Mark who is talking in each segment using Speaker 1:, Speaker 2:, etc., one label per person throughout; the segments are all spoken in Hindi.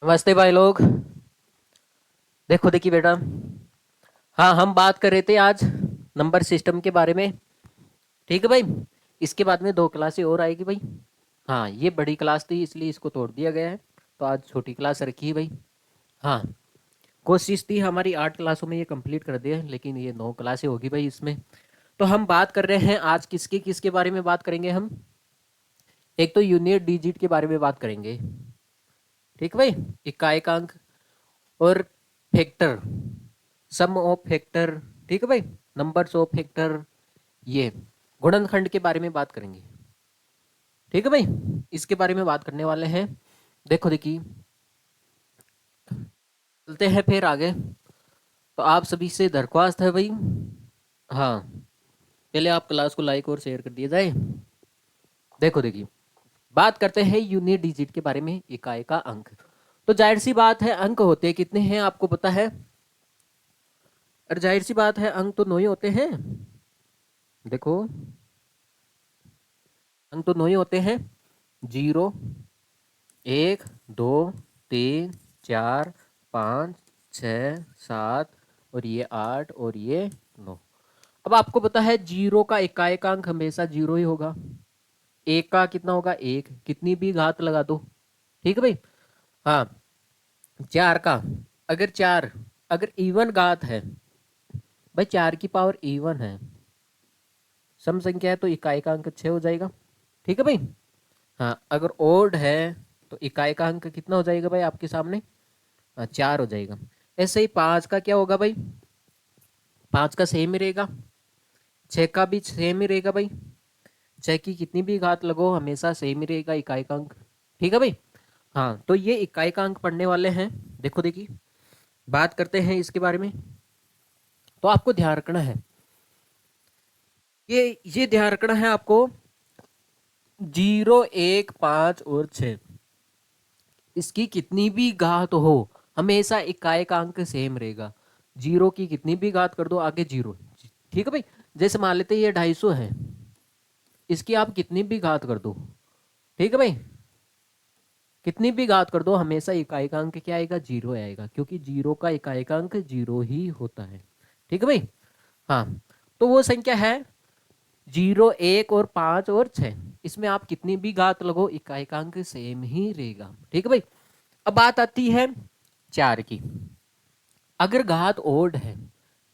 Speaker 1: नमस्ते भाई लोग। देखो देखिए बेटा। हाँ, हम बात कर रहे थे आज नंबर सिस्टम के बारे में। ठीक है भाई। इसके बाद में 2 क्लासें और आएगी भाई। हाँ, ये बड़ी क्लास थी इसलिए इसको तोड़ दिया गया है, तो आज छोटी क्लास रखी है भाई। हाँ, कोशिश थी हमारी 8 क्लासों में ये कंप्लीट कर दिया, लेकिन ये 9 क्लासें होगी भाई इसमें। तो हम बात कर रहे हैं आज किसके किसके बारे में बात करेंगे हम। एक तो यूनिट डिजिट के बारे में बात करेंगे। ठीक है भाई। इकाएकांक और फैक्टर, सम ऑफ फैक्टर। ठीक है भाई। नंबर्स ऑफ फैक्टर, ये गुणनखंड के बारे में बात करेंगे। ठीक है भाई। इसके बारे में बात करने वाले हैं। देखो देखिए, चलते हैं फिर आगे। तो आप सभी से दरख्वास्त है भाई। हाँ, पहले आप क्लास को लाइक और शेयर कर दिया जाए। देखो देखिए, बात करते हैं यूनिट डिजिट के बारे में, इकाई का अंक। तो जाहिर सी बात है, अंक होते कितने हैं आपको पता है। और जाहिर सी बात है, अंक तो 9 ही होते हैं। देखो, अंक तो 9 ही होते हैं। 0, 1, 2, 3, 4, 5, 6, 7 और ये 8 और ये 9। अब आपको पता है, 0 का इकाएकांक हमेशा 0 ही होगा। 1 का कितना होगा, 1, कितनी भी घात लगा दो। ठीक है भाई। हाँ, 4 का, अगर 4 अगर इवन घात है भाई, 4 की पावर इवन है, सम संख्या है, तो इकाई का अंक 6 हो जाएगा। ठीक है भाई। हाँ, अगर ओड है तो इकाई का अंक कितना हो जाएगा भाई आपके सामने, 4 हो जाएगा। ऐसे ही 5 का क्या होगा भाई, 5 का सेम ही रहेगा। 6 का भी सेम ही रहेगा भाई। 6 की कितनी भी घात लगो, हमेशा सेम ही रहेगा इकाई का अंक। ठीक है भाई। हाँ, तो ये इकाई का अंक पढ़ने वाले हैं। देखो देखिए, बात करते हैं इसके बारे में। तो आपको ध्यान रखना है, ये ध्यान रखना है आपको। 0, 1, 5 और 6, इसकी कितनी भी घात हो, हमेशा इकाई का अंक सेम रहेगा। 0 की कितनी भी घात कर दो, आगे 0। ठीक है भाई। जैसे मान लेते ये 250 है, इसकी आप कितनी भी घात कर दो। ठीक है भाई। कितनी भी घात कर दो, हमेशा इकाई का अंक क्या आएगा, 0 आएगा, क्योंकि 0 का इकाई का अंक 0 ही होता है। ठीक है भाई। हाँ, तो वो संख्या है 0, 1 और 5 और 6, इसमें आप कितनी भी घात लगो, इकाई का अंक सेम ही रहेगा। ठीक है भाई। अब बात आती है 4 की। अगर घात ओड है,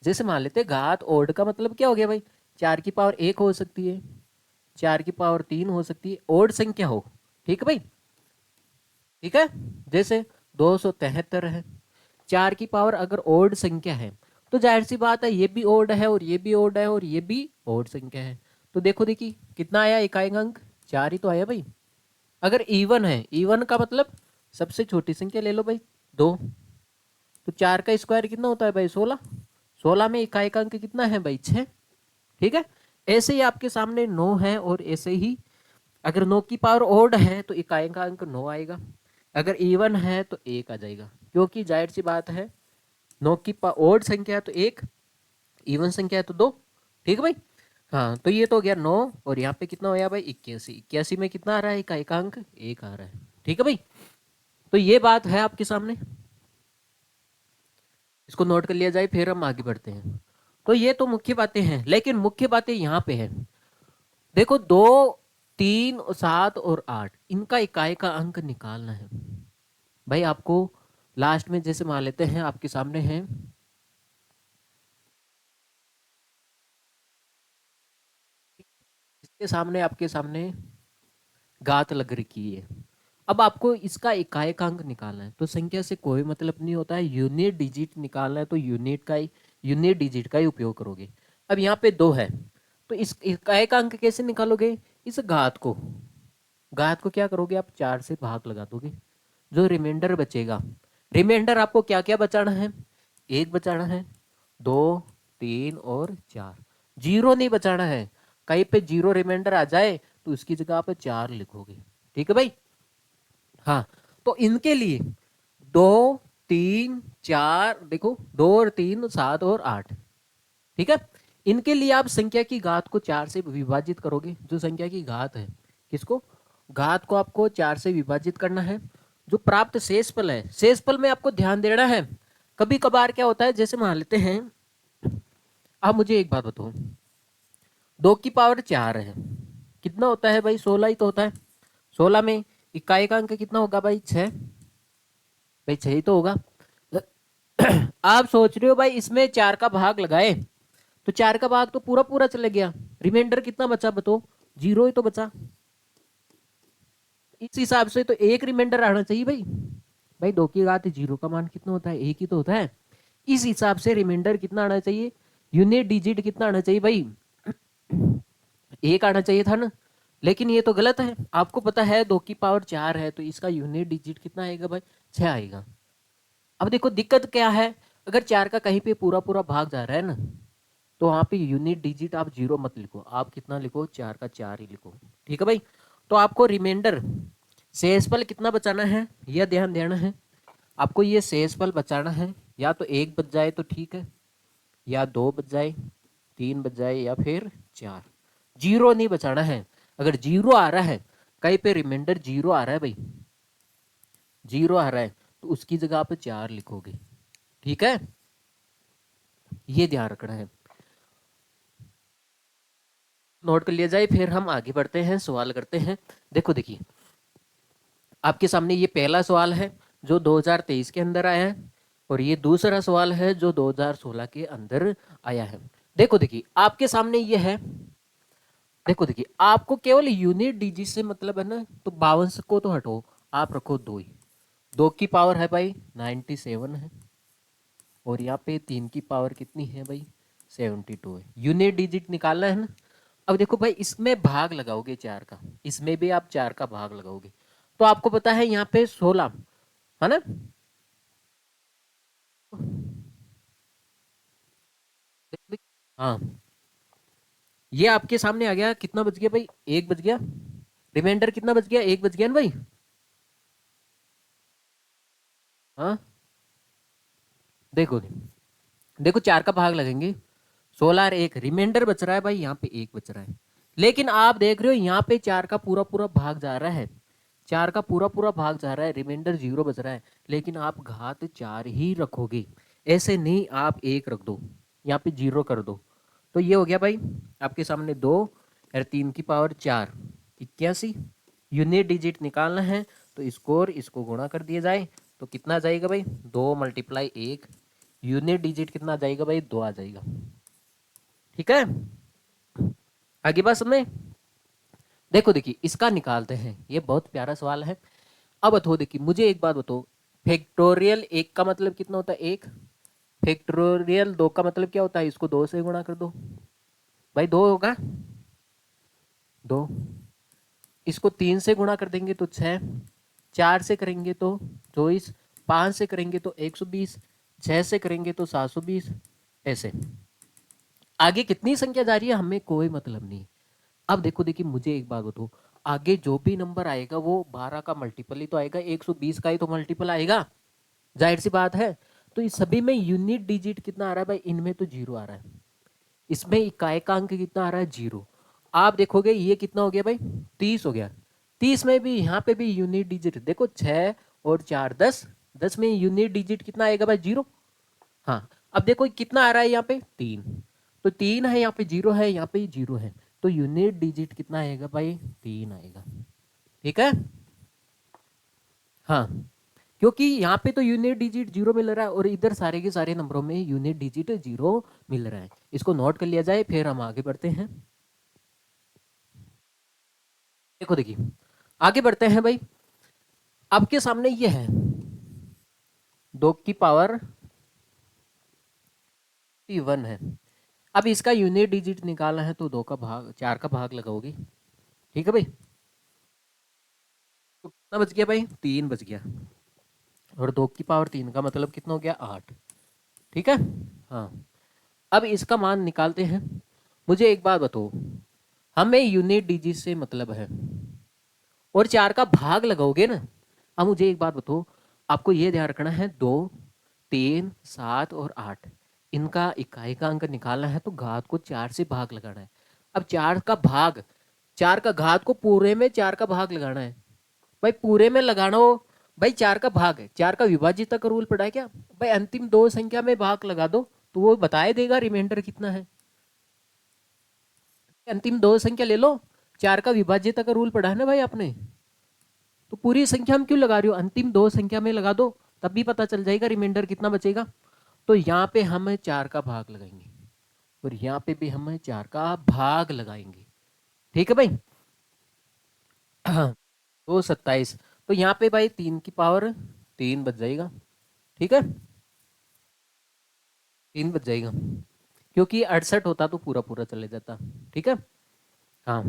Speaker 1: जैसे मान लेते घात ओड का मतलब क्या हो गया भाई, 4 की पावर 1 हो सकती है, 4 की पावर 3 हो सकती है, ओड संख्या हो। ठीक है भाई। ठीक है। जैसे 273 है, 4 की पावर अगर ओड संख्या है, तो जाहिर सी बात है ये भी ओड है और ये भी ओड है और ये भी ओड संख्या है। तो देखो देखिए कितना आया इकाई अंक, 4 ही तो आया भाई। अगर इवन है, इवन का मतलब सबसे छोटी संख्या ले लो भाई, 2। तो 4 का स्क्वायर कितना होता है भाई, 16। 16 में इकाई का अंक कितना है भाई, 6। ठीक है। ऐसे ही आपके सामने 9 है, और ऐसे ही अगर 9 की पावर ओड है तो इकाई का अंक 9 आएगा। अगर इवन है तो 1 आ जाएगा, क्योंकि जाहिर सी बात है, 9 की ओड संख्या है तो 1, इवन संख्या है तो 2। ठीक है भाई। हाँ, तो ये तो हो गया 9, और यहाँ पे कितना हो गया भाई, 81। 81 में कितना आ रहा है, इकाई का अंक 1 आ रहा है। ठीक है भाई। तो ये बात है आपके सामने, इसको नोट कर लिया जाए, फिर हम आगे बढ़ते हैं। तो ये तो मुख्य बातें हैं, लेकिन मुख्य बातें यहाँ पे है। देखो, 2, 3, 7 और 8, इनका इकाई का अंक निकालना है भाई आपको। लास्ट में जैसे मान लेते हैं आपके सामने है, इसके सामने आपके सामने घात लग रखी है। अब आपको इसका इकाई का अंक निकालना है, तो संख्या से कोई मतलब नहीं होता है, यूनिट डिजिट निकालना है तो यूनिट डिजिट का ही उपयोग करोगे। अब यहाँ पे 2 है, तो इस इकाई का अंक कैसे निकालोगे, इस घात को क्या करोगे आप, 4 से भाग लगा दोगे, जो रिमाइंडर बचेगा। रिमाइंडर आपको क्या क्या बचाना है, 1 बचाना है, 2, 3 और 4। 0 नहीं बचाना है, कहीं पे 0 रिमाइंडर आ जाए तो उसकी जगह आप 4 लिखोगे। ठीक है भाई। हाँ, तो इनके लिए 2, 3, 4, देखो 2 और 3, 7 और 8। ठीक है। इनके लिए आप संख्या की घात को 4 से विभाजित करोगे, जो संख्या की घात है, किसको, घात को आपको 4 से विभाजित करना है। जो प्राप्त शेषफल है, शेषफल में आपको ध्यान देना है। कभी कभार क्या होता है, जैसे मान लेते हैं, आप मुझे एक बात बताओ, 2 की पावर 4 है, कितना होता है भाई? 16 ही तो होता है। 16 में इकाई का अंक कितना होगा भाई? 6। भाई 6 ही तो होगा। आप सोच रहे हो भाई इसमें 4 का भाग लगाए तो 4 का भाग तो पूरा पूरा चले गया, रिमाइंडर कितना बचा बताओ? 0 ही तो बचा। इस हिसाब से तो एक रिमाइंडर आना चाहिए भाई। भाई 2 की घात 0 का मान कितना होता है? 1 ही तो होता है। इस हिसाब से रिमाइंडर कितना आना चाहिए? यूनिट डिजिट कितना आना चाहिए भाई? 1 आना चाहिए था ना। लेकिन ये तो गलत है। आपको पता है 2 की पावर 4 है तो इसका यूनिट डिजिट कितना आएगा भाई? 6 आएगा। अब देखो दिक्कत क्या है, अगर 4 का कहीं पे पूरा पूरा भाग जा रहा है ना, तो वहां पे यूनिट डिजिट आप 0 मत लिखो, आप कितना लिखो? 4 का 4 ही लिखो। ठीक है भाई। तो आपको रिमाइंडर शेषफल कितना बचाना है यह ध्यान देना है। आपको ये शेषफल बचाना है, या तो 1 बच जाए तो ठीक है, या 2 बच जाए, 3 बच जाए, या फिर 4। 0 नहीं बचाना है। अगर 0 आ रहा है, कहीं पे रिमाइंडर 0 आ रहा है भाई, 0 आ रहा है, तो उसकी जगह आप 4 लिखोगे। ठीक है, ये ध्यान रखना है, नोट कर लिया जाए। फिर हम आगे बढ़ते हैं, सवाल करते हैं। देखो देखिए, आपके सामने ये पहला सवाल है जो 2023 के अंदर आया है, और ये दूसरा सवाल है जो 2016 के अंदर आया है। देखो देखिए, आपके सामने ये है। देखो देखिए, आपको केवल यूनिट डिजिट से मतलब है ना, तो 52 को तो हटो, आप रखो 2 ही। 2 की पावर है भाई 97 है, और यहाँ पे 3 की पावर कितनी है भाई? 72 है। यूनिट डिजिट निकालना है ना। अब देखो भाई, इसमें भाग लगाओगे 4 का, इसमें भी आप 4 का भाग लगाओगे, तो आपको पता है यहाँ पे 16 है ना। हाँ, ये आपके सामने आ गया। कितना बच गया भाई? 1 बच गया। रिमाइंडर कितना बच गया? 1 बच गया ना भाई। हाँ, देखो देखो, 4 का भाग लगेंगे, 16 और 1, रिमाइंडर बच रहा है भाई, यहाँ पे 1 बच रहा है। लेकिन आप देख रहे हो यहाँ पे 4 का पूरा पूरा भाग जा रहा है, 4 का पूरा पूरा भाग जा रहा है, रिमाइंडर 0 बच रहा है। लेकिन आप घात 4 ही रखोगे, ऐसे नहीं आप 1 रख दो, यहाँ पे 0 कर दो। तो ये हो गया भाई आपके सामने 2 और 3 की पावर 4, 81। यूनिट डिजिट निकालना है तो इसको इसको गुणा कर दिया जाए, तो कितना आ जाएगा भाई? 2 मल्टीप्लाई 1, यूनिट डिजिट कितना आ जाएगा भाई? 2 आ जाएगा। ठीक है, आगे बात समझे। देखो देखिए, इसका निकालते हैं, ये बहुत प्यारा सवाल है। अब बताओ, देखिए मुझे एक बात बताओ, फैक्टोरियल 1 का मतलब कितना होता है? 1। फैक्टोरियल 2 का मतलब क्या होता है? इसको 2 से गुणा कर दो भाई, 2 होगा 2। इसको 3 से गुणा कर देंगे तो 6, 4 से करेंगे तो 24, 5 से करेंगे तो 120, 6 से करेंगे तो 720। ऐसे आगे कितनी संख्या जा रही है हमें कोई मतलब नहीं। अब देखो देखिए, मुझे एक बात बताओ, आगे जो भी नंबर आएगा वो 12 का मल्टीपल ही तो आएगा, 120 का ही तो मल्टीपल आएगा, जाहिर सी बात है। तो इस सभी में यूनिट डिजिट कितना आ रहा है भाई? इनमें तो 0 आ रहा है, इसमें इकाई का अंक कितना आ रहा है? 0। आप देखोगे ये कितना हो गया भाई? 30 हो गया। 30 में भी यहाँ पे भी यूनिट डिजिट देखो, 6 और 4 10, 10 में यूनिट डिजिट कितना आएगा भाई? 0। हाँ, अब देखो कितना आ रहा है यहाँ पे? 3। तो 3 है यहाँ पे, 0 है यहाँ पे, 0 है, तो यूनिट डिजिट कितना आएगा भाई? 3 आएगा। ठीक है, हाँ, क्योंकि यहाँ पे तो यूनिट डिजिट 0 मिल रहा है, और इधर सारे के सारे नंबरों में यूनिट डिजिट 0 मिल रहा है। इसको नोट कर लिया जाए, फिर हम आगे बढ़ते हैं। देखो देखिए, आगे बढ़ते हैं भाई। आपके सामने ये है 2 की पावर 1 है। अब इसका यूनिट डिजिट निकालना है तो 4 का भाग लगाओगे। ठीक है भाई, तो कितना बच गया भाई? 3 बच गया, और 2 की पावर 3 का मतलब कितना हो गया? 8। ठीक है, हाँ। अब इसका मान निकालते हैं। मुझे एक बात बताओ, हमें यूनिट डिजिट से मतलब है, और 4 का भाग लगाओगे ना। अब मुझे एक बात बताओ, आपको ये ध्यान रखना है, 2 3 7 और 8, इनका इकाई का अंक निकालना है तो घात को 4 से भाग लगाना है। अब 4 का भाग, 4 का घात को पूरे में 4 का भाग लगाना है भाई, पूरे में लगाना हो भाई 4 का भाग है, 4 का विभाजित का रूल पढ़ा है क्या भाई? अंतिम दो संख्या में भाग लगा दो तो वो बताए देगा रिमाइंडर कितना है। अंतिम दो संख्या ले लो, 4 का विभाजित का रूल पढ़ा है ना भाई आपने, तो पूरी संख्या में क्यों लगा रही हो, अंतिम दो संख्या में लगा दो, तब भी पता चल जाएगा रिमाइंडर कितना बचेगा। तो यहाँ पे हम 4 का भाग लगाएंगे और यहाँ पे भी हम 4 का भाग लगाएंगे। ठीक है भाई। 2 27, तो यहाँ पे भाई 3 की पावर 3 बच जाएगा। ठीक है, 3 बच जाएगा, क्योंकि 68 होता तो पूरा पूरा चले जाता। ठीक है। हाँ,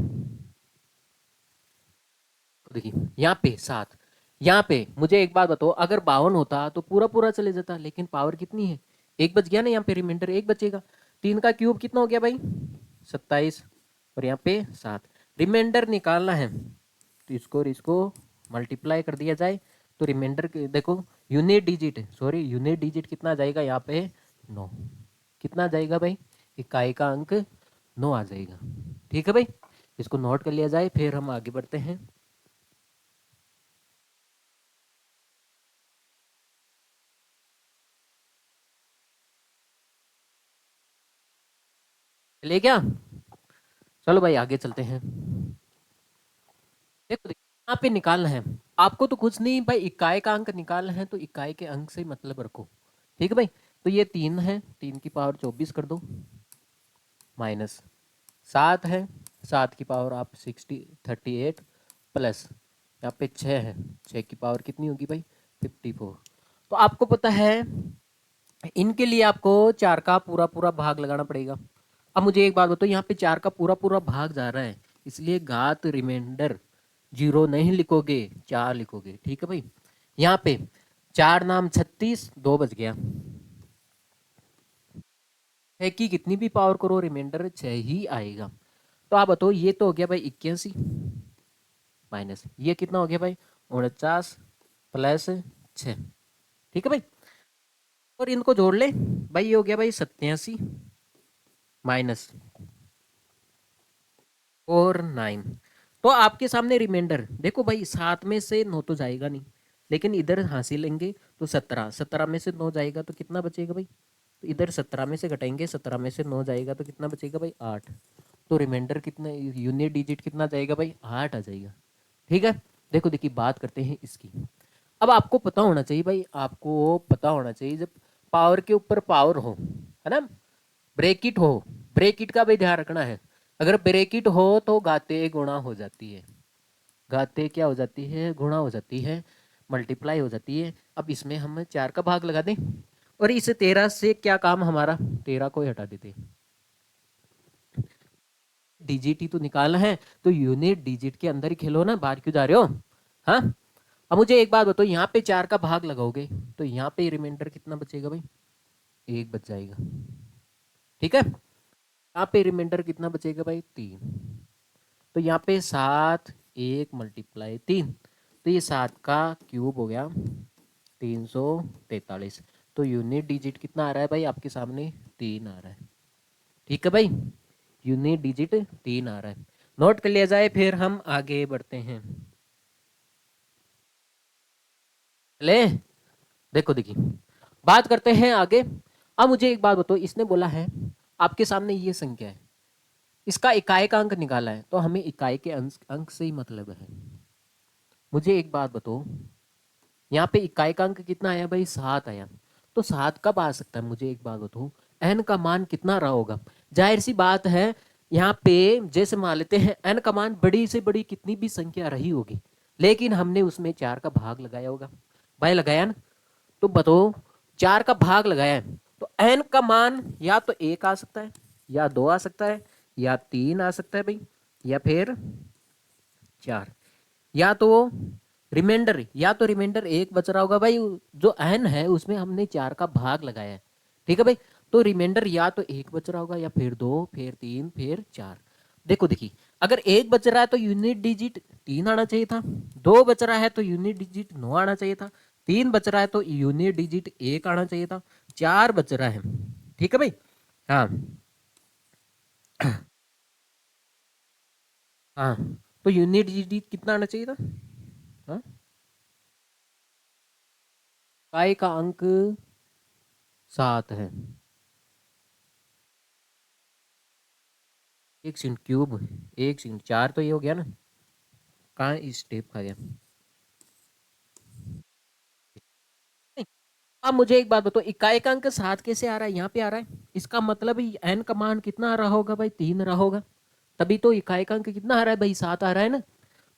Speaker 1: तो देखिए यहाँ पे 7, यहाँ पे मुझे एक बात बताओ, अगर 52 होता तो पूरा पूरा चले जाता, लेकिन पावर कितनी है, एक बच गया ना, यहाँ पे रिमाइंडर एक बचेगा। 3 का क्यूब कितना हो गया भाई, 27, और यहाँ पे 7, रिमाइंडर निकालना है तो इसको और इसको मल्टीप्लाई कर दिया जाए, तो रिमाइंडर देखो, unit digit, sorry unit digit कितना आ जाएगा यहाँ पे, 9। कितना आ जाएगा भाई, इकाई का अंक 9 आ जाएगा। ठीक है भाई, इसको नोट कर लिया जाए, फिर हम आगे बढ़ते हैं। चलिए क्या, चलो भाई आगे चलते हैं। देखो यहाँ पे निकालना है आपको, तो कुछ नहीं भाई, इकाई का अंक निकालना है तो इकाई के अंक से मतलब रखो। ठीक है भाई, तो ये 3 है, 3 की पावर 24 कर दो, माइनस 7 है, 7 की पावर आप 38, प्लस यहाँ पे 6 है, 6 की पावर कितनी होगी भाई, 54। तो आपको पता है इनके लिए आपको 4 का पूरा पूरा भाग लगाना पड़ेगा। अब मुझे एक बात बताओ, यहाँ पे 4 का पूरा पूरा भाग जा रहा है, इसलिए घात रिमाइंडर 0 नहीं लिखोगे, 4 लिखोगे। ठीक है भाई, यहाँ पे 4 नाम 36, 2 बच गया, 6 की कितनी भी पावर करो रिमाइंडर 6 ही आएगा। तो आप बताओ, ये तो हो गया भाई 81, माइनस ये कितना हो गया भाई, 49, प्लस 6। ठीक है भाई, और इनको जोड़ ले भाई, ये हो गया भाई 87, माइनस 49। तो आपके सामने रिमाइंडर देखो भाई, 7 में से 9 तो जाएगा नहीं, लेकिन इधर हासिल लेंगे तो 17, 17 में से 9 जाएगा तो कितना बचेगा भाई, तो इधर 17 में से घटाएंगे, 17 में से 9 जाएगा तो कितना बचेगा भाई, 8। तो रिमाइंडर कितना, यूनिट डिजिट कितना जाएगा भाई, 8 आ जाएगा। ठीक है, देखो देखिए बात करते हैं इसकी। अब आपको पता होना चाहिए भाई, आपको पता होना चाहिए, जब पावर के ऊपर पावर हो, है ना, ब्रेकिट हो, ब्रेकिट का भी ध्यान रखना है। अगर ब्रेकिट हो तो घाते गुणा हो जाती है, घाते क्या हो जाती है, गुणा हो जाती है, मल्टीप्लाई हो जाती है। अब इसमें हम 4 का भाग लगा दें, और इस 13 से क्या काम हमारा, 13 को ही हटा देते, डिजिट ही तो निकालना है, तो यूनिट डिजिट के अंदर ही खेलो ना, बाहर क्यों जा रहे हो। हाँ, अब मुझे एक बात बताओ, यहाँ पे 4 का भाग लगाओगे तो यहाँ पे रिमाइंडर कितना बचेगा भाई, एक बच जाएगा। ठीक है, यहाँ पे रिमाइंडर कितना बचेगा भाई, 3। तो यहाँ पे 7, 1 × 3, तो ये 7 का क्यूब हो गया 343। तो यूनिट डिजिट कितना आ रहा है भाई आपके सामने, 3 आ रहा है। ठीक है भाई, यूनिट डिजिट 3 आ रहा है, नोट कर लिया जाए, फिर हम आगे बढ़ते हैं। ले, देखो देखिए बात करते हैं आगे। अब मुझे एक बात बताओ, इसने बोला है आपके सामने ये संख्या है, इसका इकाई का अंक निकाला है, तो हमें इकाई के अंक से ही मतलब है। मुझे एक बात बताओ, यहाँ पे इकाई का अंक कितना आया भाई, 7 आया, तो 7 कब आ सकता है, मुझे एक बात बताओ, एन का मान कितना रहा होगा। जाहिर सी बात है, यहाँ पे जैसे मान लेते हैं एन का मान बड़ी से बड़ी कितनी भी संख्या रही होगी, लेकिन हमने उसमें 4 का भाग लगाया होगा, भाई लगाया ना, तो बताओ 4 का भाग लगाया है, तो एन का मान या तो 1 आ सकता है, या 2 आ सकता है, या 3 आ सकता है भाई, या फिर 4, या तो रिमाइंडर, या तो रिमाइंडर एक बच रहा होगा भाई, जो एन है उसमें हमने 4 का भाग लगाया है। ठीक है भाई, तो रिमाइंडर या तो एक बच रहा होगा, या फिर 2, फिर 3, फिर 4। देखो देखिए, अगर एक बच रहा है तो यूनिट डिजिट 3 आना चाहिए था, 2 बच रहा है तो यूनिट डिजिट 9 आना चाहिए था, 3 बच रहा है तो यूनिट डिजिट 1 आना चाहिए था, 4 बच रहा है। ठीक है भाई। हाँ, हाँ, तो यूनिट डिजिट कितना आना चाहिए था, हाँ इकाई का अंक 7 है। 1 क्यूब 1 4 तो ये हो गया ना, कहाँ इस स्टेप का गया। अब मुझे एक बात बताओ, इकाई का अंक 7 कैसे आ रहा है, यहाँ पे आ रहा है, इसका मतलब एन का मान कितना आ रहा होगा भाई, 3 रहा होगा, तभी तो इकाई का अंक कितना आ रहा है भाई, 7 आ रहा है ना।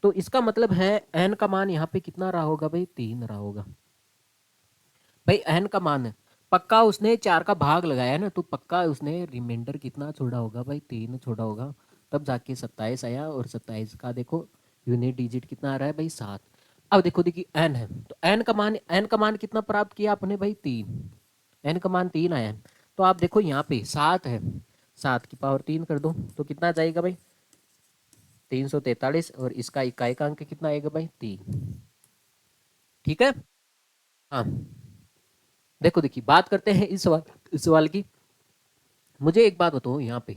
Speaker 1: तो इसका मतलब है एन का मान यहाँ पे कितना रहा होगा भाई, 3 रहा होगा। भाई एन का मान है, पक्का उसने 4 का भाग लगाया ना, तो पक्का उसने रिमाइंडर कितना छोड़ा होगा भाई, 3 छोड़ा होगा, तब जाके 27 आया। और 27 का देखो यूनिट डिजिट कितना आ रहा है भाई, 7। अब देखो देखिए एन है, तो एन का मान कितना प्राप्त किया आपने भाई, 3। एन का मान 3 आया है, तो आप देखो यहाँ पे 7 है, 7 की पावर 3 कर दो तो कितना आ जाएगा भाई, 343। और इसका इकाई का अंक कितना आएगा भाई, 3। ठीक है। हाँ, देखो देखिए बात करते हैं इस सवाल की। मुझे एक बात बताओ यहाँ पे,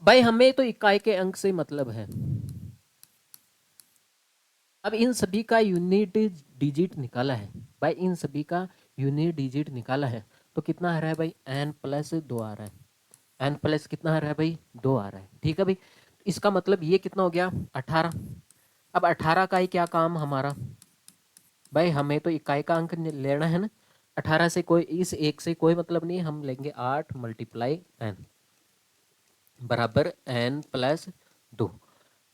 Speaker 1: भाई हमें तो इकाई के अंक से मतलब है, अब इन सभी का यूनिट डिजिट निकाला है, भाई इन सभी का यूनिट डिजिट निकाला है, तो कितना आ रहा है भाई, n+2 आ रहा है, n प्लस कितना आ रहा है भाई, 2 आ रहा है। ठीक है भाई, इसका मतलब ये कितना हो गया, 18। अब 18 का ही क्या काम हमारा, भाई हमें तो इकाई का अंक लेना है ना, 18 से कोई, इस एक से कोई मतलब नहीं, हम लेंगे 8 मल्टीप्लाई n बराबर n+2।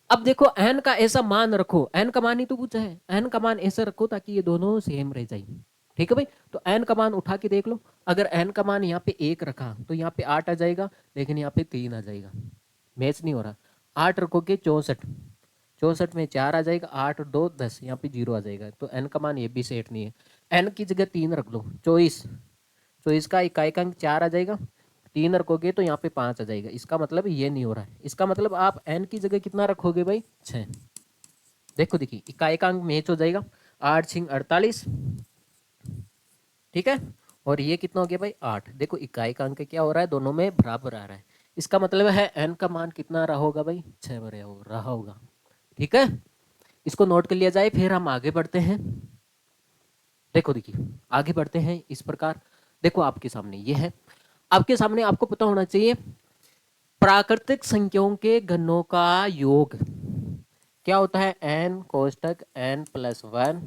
Speaker 1: अब देखो n का ऐसा मान रखो, n का मान ही तो पूछा है, n का मान ऐसा रखो ताकि ये दोनों सेम रह जाए। ठीक है भाई, तो n का मान उठा के देख लो, अगर n का मान यहाँ पे 1 रखा तो यहाँ पे 8 आ जाएगा, लेकिन यहाँ पे 3 आ जाएगा, मैच नहीं हो रहा। 8 रखोगे 64, 64 में 4 आ जाएगा, 8 और 2 10, यहाँ पे 0 आ जाएगा, तो n का मान ये भी सेट नहीं है। n की जगह 3 रख लो, 24, तो इसका इकाई का अंक 4 आ जाएगा, 3 रखोगे तो यहाँ पे 5 आ जाएगा, इसका मतलब ये नहीं हो रहा है। इसका मतलब आप n की जगह कितना रखोगे भाई, 6। देखो देखिए इकाई का अंक मैच हो जाएगा, 8 6 48। ठीक है, और ये कितना हो गया भाई, 8। देखो इकाई का अंक क्या हो रहा है, दोनों में बराबर आ रहा है, इसका मतलब है n का मान कितना रहा होगा भाई, 6 रहा होगा। ठीक है, इसको नोट कर लिया जाए, फिर हम आगे बढ़ते हैं। देखो देखिए आगे बढ़ते हैं इस प्रकार, देखो आपके सामने ये है, आपके सामने आपको पता होना चाहिए प्राकृतिक संख्याओं के घनों का योग क्या होता है, n कोष्टक n+1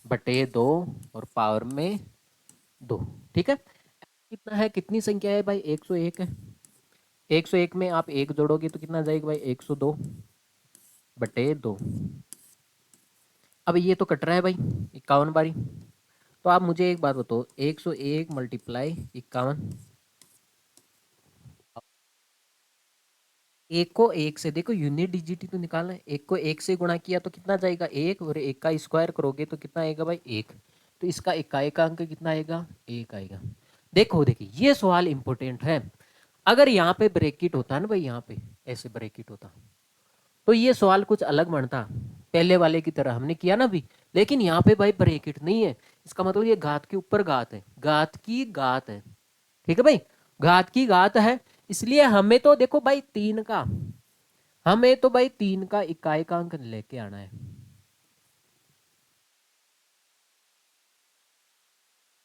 Speaker 1: बटे 2 और पावर में 2। ठीक है, कितना है, कितनी संख्या है भाई, 101 है, 101 में आप 1 जोड़ोगे तो कितना जाएगा भाई, 102 बटे 2। अब ये तो कट रहा है भाई 51 बारी, तो आप मुझे एक बात बताओ, 101 मल्टीप्लाई 51, एक को एक से, देखो यूनिट डिजिट ही तो निकालना है, एक को एक से गुणा किया तो कितना जाएगा, एक, और एक का स्क्वायर करोगे तो कितना आएगा भाई, एक, तो इसका इकाई का अंक कितना आएगा, एक आएगा। देखो देखिए ये सवाल इंपॉर्टेंट है, अगर यहाँ पे ब्रैकेट होता ना भाई, यहाँ पे ऐसे ब्रैकेट होता तो ये सवाल कुछ अलग बनता, पहले वाले की तरह हमने किया ना भी, लेकिन यहाँ पे भाई ब्रैकेट नहीं है, इसका मतलब ये घात के ऊपर घात है, घात की घात है। ठीक है भाई, घात की घात है, इसलिए हमें तो देखो भाई 3 का, हमें तो भाई 3 का इकाई का अंक लेके आना है,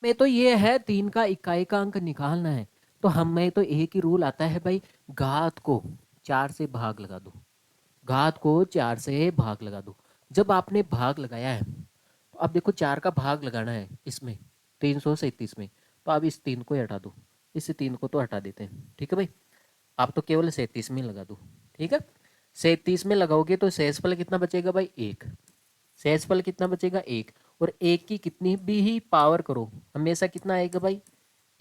Speaker 1: में तो ये है 3 का इकाई का अंक निकालना है, तो हमें तो एक ही रूल आता है भाई, घात को 4 से भाग लगा दो, घात को 4 से भाग लगा दो। जब आपने भाग लगाया है तो अब देखो 4 का भाग लगाना है इसमें, 337 में, तो आप इस 3 को ही हटा दो, इस 3 को तो हटा देते हैं। ठीक है भाई, आप तो केवल 37 में लगा दो। ठीक है, 37 में लगाओगे तो शेषफल कितना बचेगा भाई, 1। शेषफल कितना बचेगा, 1, और 1 की कितनी भी ही पावर करो हमेशा कितना आएगा भाई,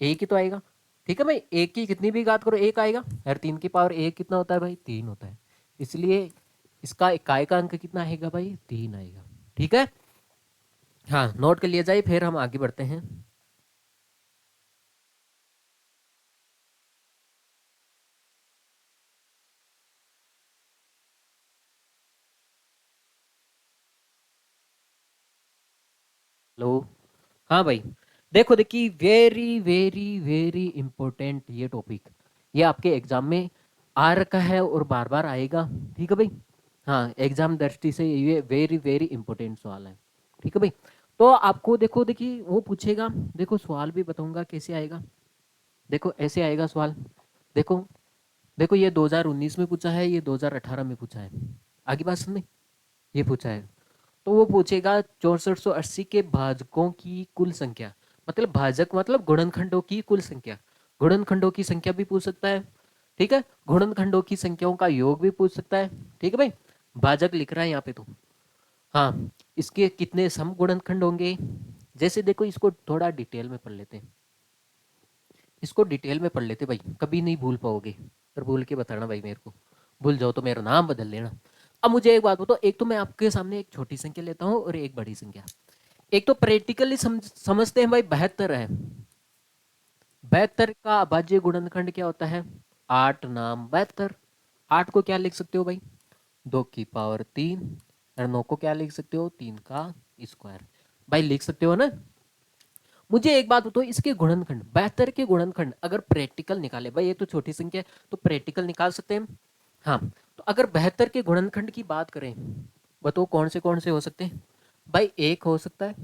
Speaker 1: 1 ही तो आएगा। ठीक है भाई, 1 की कितनी भी घात करो 1 आएगा, हर 3 की पावर 1 कितना होता है भाई, 3 होता है, इसलिए इसका इकाई का अंक कितना आएगा भाई, 3 आएगा। ठीक है, हाँ नोट कर लिया जाए, फिर हम आगे बढ़ते हैं। लो, हाँ भाई, देखो देखिए वेरी वेरी वेरी इंपॉर्टेंट ये टॉपिक, ये आपके एग्जाम में आ रखा है और बार बार आएगा। ठीक है भाई, हाँ एग्जाम दृष्टि से ये वेरी वेरी इंपॉर्टेंट सवाल है। ठीक है भाई, तो आपको देखो, देखिए वो पूछेगा, देखो सवाल भी बताऊंगा कैसे आएगा। देखो ऐसे आएगा सवाल। देखो, देखो ये 2019 में पूछा है, ये 2018 में पूछा है। आगे बात समझ में, ये पूछा है। तो वो पूछेगा 6480 के भाजकों की कुल संख्या, मतलब भाजक मतलब गुणनखंडों की कुल संख्या। गुणनखंडों की संख्या भी पूछ सकता है, ठीक है। गुणनखंडों की संख्याओं का योग भी पूछ सकता है, ठीक है भाई। भाजक लिख रहा है यहाँ पे तो। हाँ, इसके कितने सम गुणनखंड होंगे। जैसे देखो, इसको थोड़ा डिटेल में पढ़ लेते हैं, इसको डिटेल में पढ़ लेते भाई, कभी नहीं भूल पाओगे। पर भूल के बताना भाई मेरे को, भूल जाओ तो मेरा नाम बदल लेना। अब मुझे एक बात बताओ, एक तो मैं आपके सामने एक छोटी संख्या लेता हूँ और एक बड़ी संख्या। एक तो प्रैक्टिकली समझते हैं भाई, 72 है। 72 का अभाज्य गुणनखंड क्या होता है, 8 नाम 72। 8 को क्या लिख सकते हो भाई, 2 की पावर 3। और 9 को क्या लिख सकते हो, 3 का स्क्वायर। भाई लिख सकते हो ना। मुझे एक बात बताओ, इसके गुणनखंड 72 के गुणनखंड अगर प्रैक्टिकल निकाले, भाई ये तो छोटी संख्या है तो प्रैक्टिकल निकाल सकते हैं। हाँ, तो अगर 72 के गुणनखंड की बात करें, बताओ कौन से हो सकते हैं। भाई 1 हो सकता है,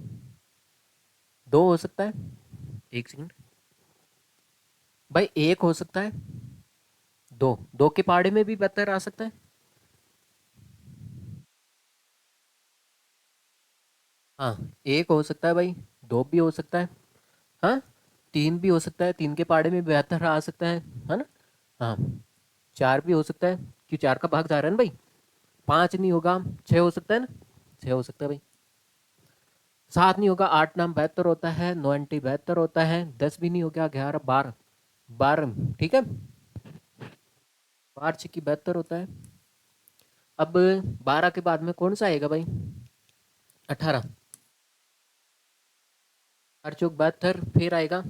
Speaker 1: 2 हो सकता है, एक सेकंड। भाई 1 हो सकता है, 2 के पहाड़े में भी 72 आ सकता है। हाँ, 1 हो सकता है भाई, 2 भी हो सकता है, हाँ, 3 भी हो सकता है, 3 के पहाड़े में 72 आ सकता है ना। हाँ, 4 भी हो सकता है, क्यों 4 का भाग जा रहा है ना भाई। 5 नहीं होगा, 6 हो सकता है ना, 6 हो सकता है भाई। 7 नहीं होगा, 8 नाम 72 होता है, 9 अंटी 72 होता है, 10 भी नहीं हो गया, 11 12, 12 ठीक है, 12 छिक्की 72 होता है। अब 12 के बाद में कौन सा आएगा भाई, 18। 8 चौक 72, फिर आएगा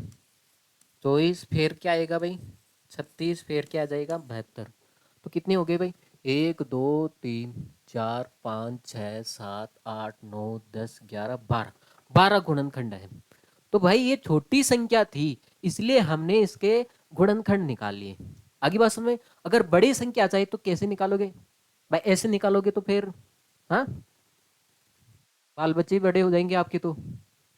Speaker 1: 24, फिर क्या आएगा भाई 36, फिर क्या आ जाएगा 72। तो कितने हो गए भाई, 1 2 3 4 5 6 7 8 9 10 11 12। 12 गुणनखंड है। तो भाई ये छोटी संख्या थी, इसलिए हमने इसके गुणनखंड निकाल लिए। आगे बात समझ में। अगर बड़ी संख्या आ जाए तो कैसे निकालोगे भाई, ऐसे निकालोगे तो फिर, हाँ, बाल बच्चे बड़े हो जाएंगे आपके तो,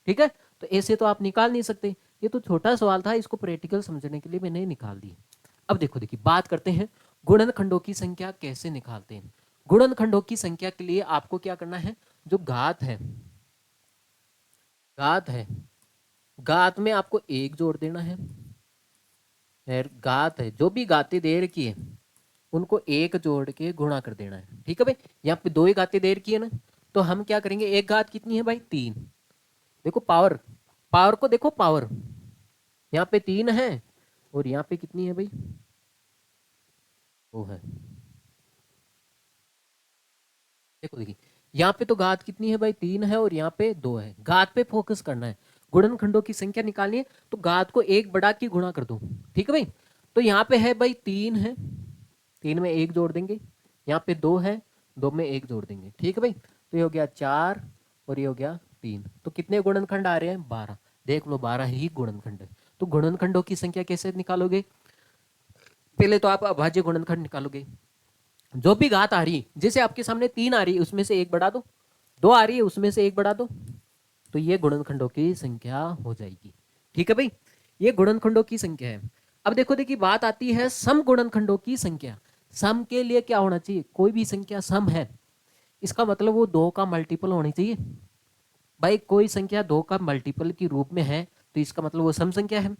Speaker 1: ठीक है। तो ऐसे तो आप निकाल नहीं सकते। ये तो छोटा सवाल था, इसको प्रैक्टिकल समझने के लिए मैंने निकाल दिया। अब देखो, देखिए बात करते हैं गुणनखंडों की संख्या कैसे निकालते हैं। गुणनखंडों की संख्या के लिए आपको क्या करना है, जो घात है, घात है, घात में आपको 1 जोड़ देना है। फिर घात है, जो भी घातें दे रखी है उनको 1 जोड़ के गुणा कर देना है, ठीक है भाई। यहाँ पे 2 ही घातें दे रखी है ना, तो हम क्या करेंगे, एक घात कितनी है भाई 3। देखो पावर, पावर को देखो, पावर यहाँ पे 3 है और यहाँ पे कितनी है भाई, वो है, देखो देखिए, यहाँ पे तो घात कितनी है भाई 3 है और यहाँ पे 2 है। घात पे फोकस करना है, गुणनखंडों की संख्या निकालनी है तो घात को 1 बढ़ा के गुणा कर दो, ठीक है भाई। तो यहाँ पे है भाई 3 है, 3 में 1 जोड़ देंगे। यहाँ पे 2 है, 2 में 1 जोड़ देंगे, ठीक है भाई। तो ये हो गया 4 और ये हो गया 3। तो कितने गुणनखंड आ रहे हैं, 12। देख लो 12 ही गुणनखंड है। तो गुणनखंडों की संख्या कैसे निकालोगे, पहले तो आप अभाज्य गुणनखंड निकालोगे। जो भी घात आ रही, जैसे आपके सामने 3 आ रही है उसमें से 1 बढ़ा दो, 2 आ रही है उसमें से 1 बढ़ा दो, तो ये गुणनखंडों की संख्या हो जाएगी, ठीक है भाई। ये गुणनखंडों की संख्या है। अब देखो, देखिए बात आती है सम गुणनखंडों की संख्या। सम के लिए क्या होना चाहिए, कोई भी संख्या सम है, इसका मतलब वो 2 का मल्टीपल होनी चाहिए। भाई कोई संख्या 2 का मल्टीपल के रूप में है तो इसका मतलब वो सम संख्या है।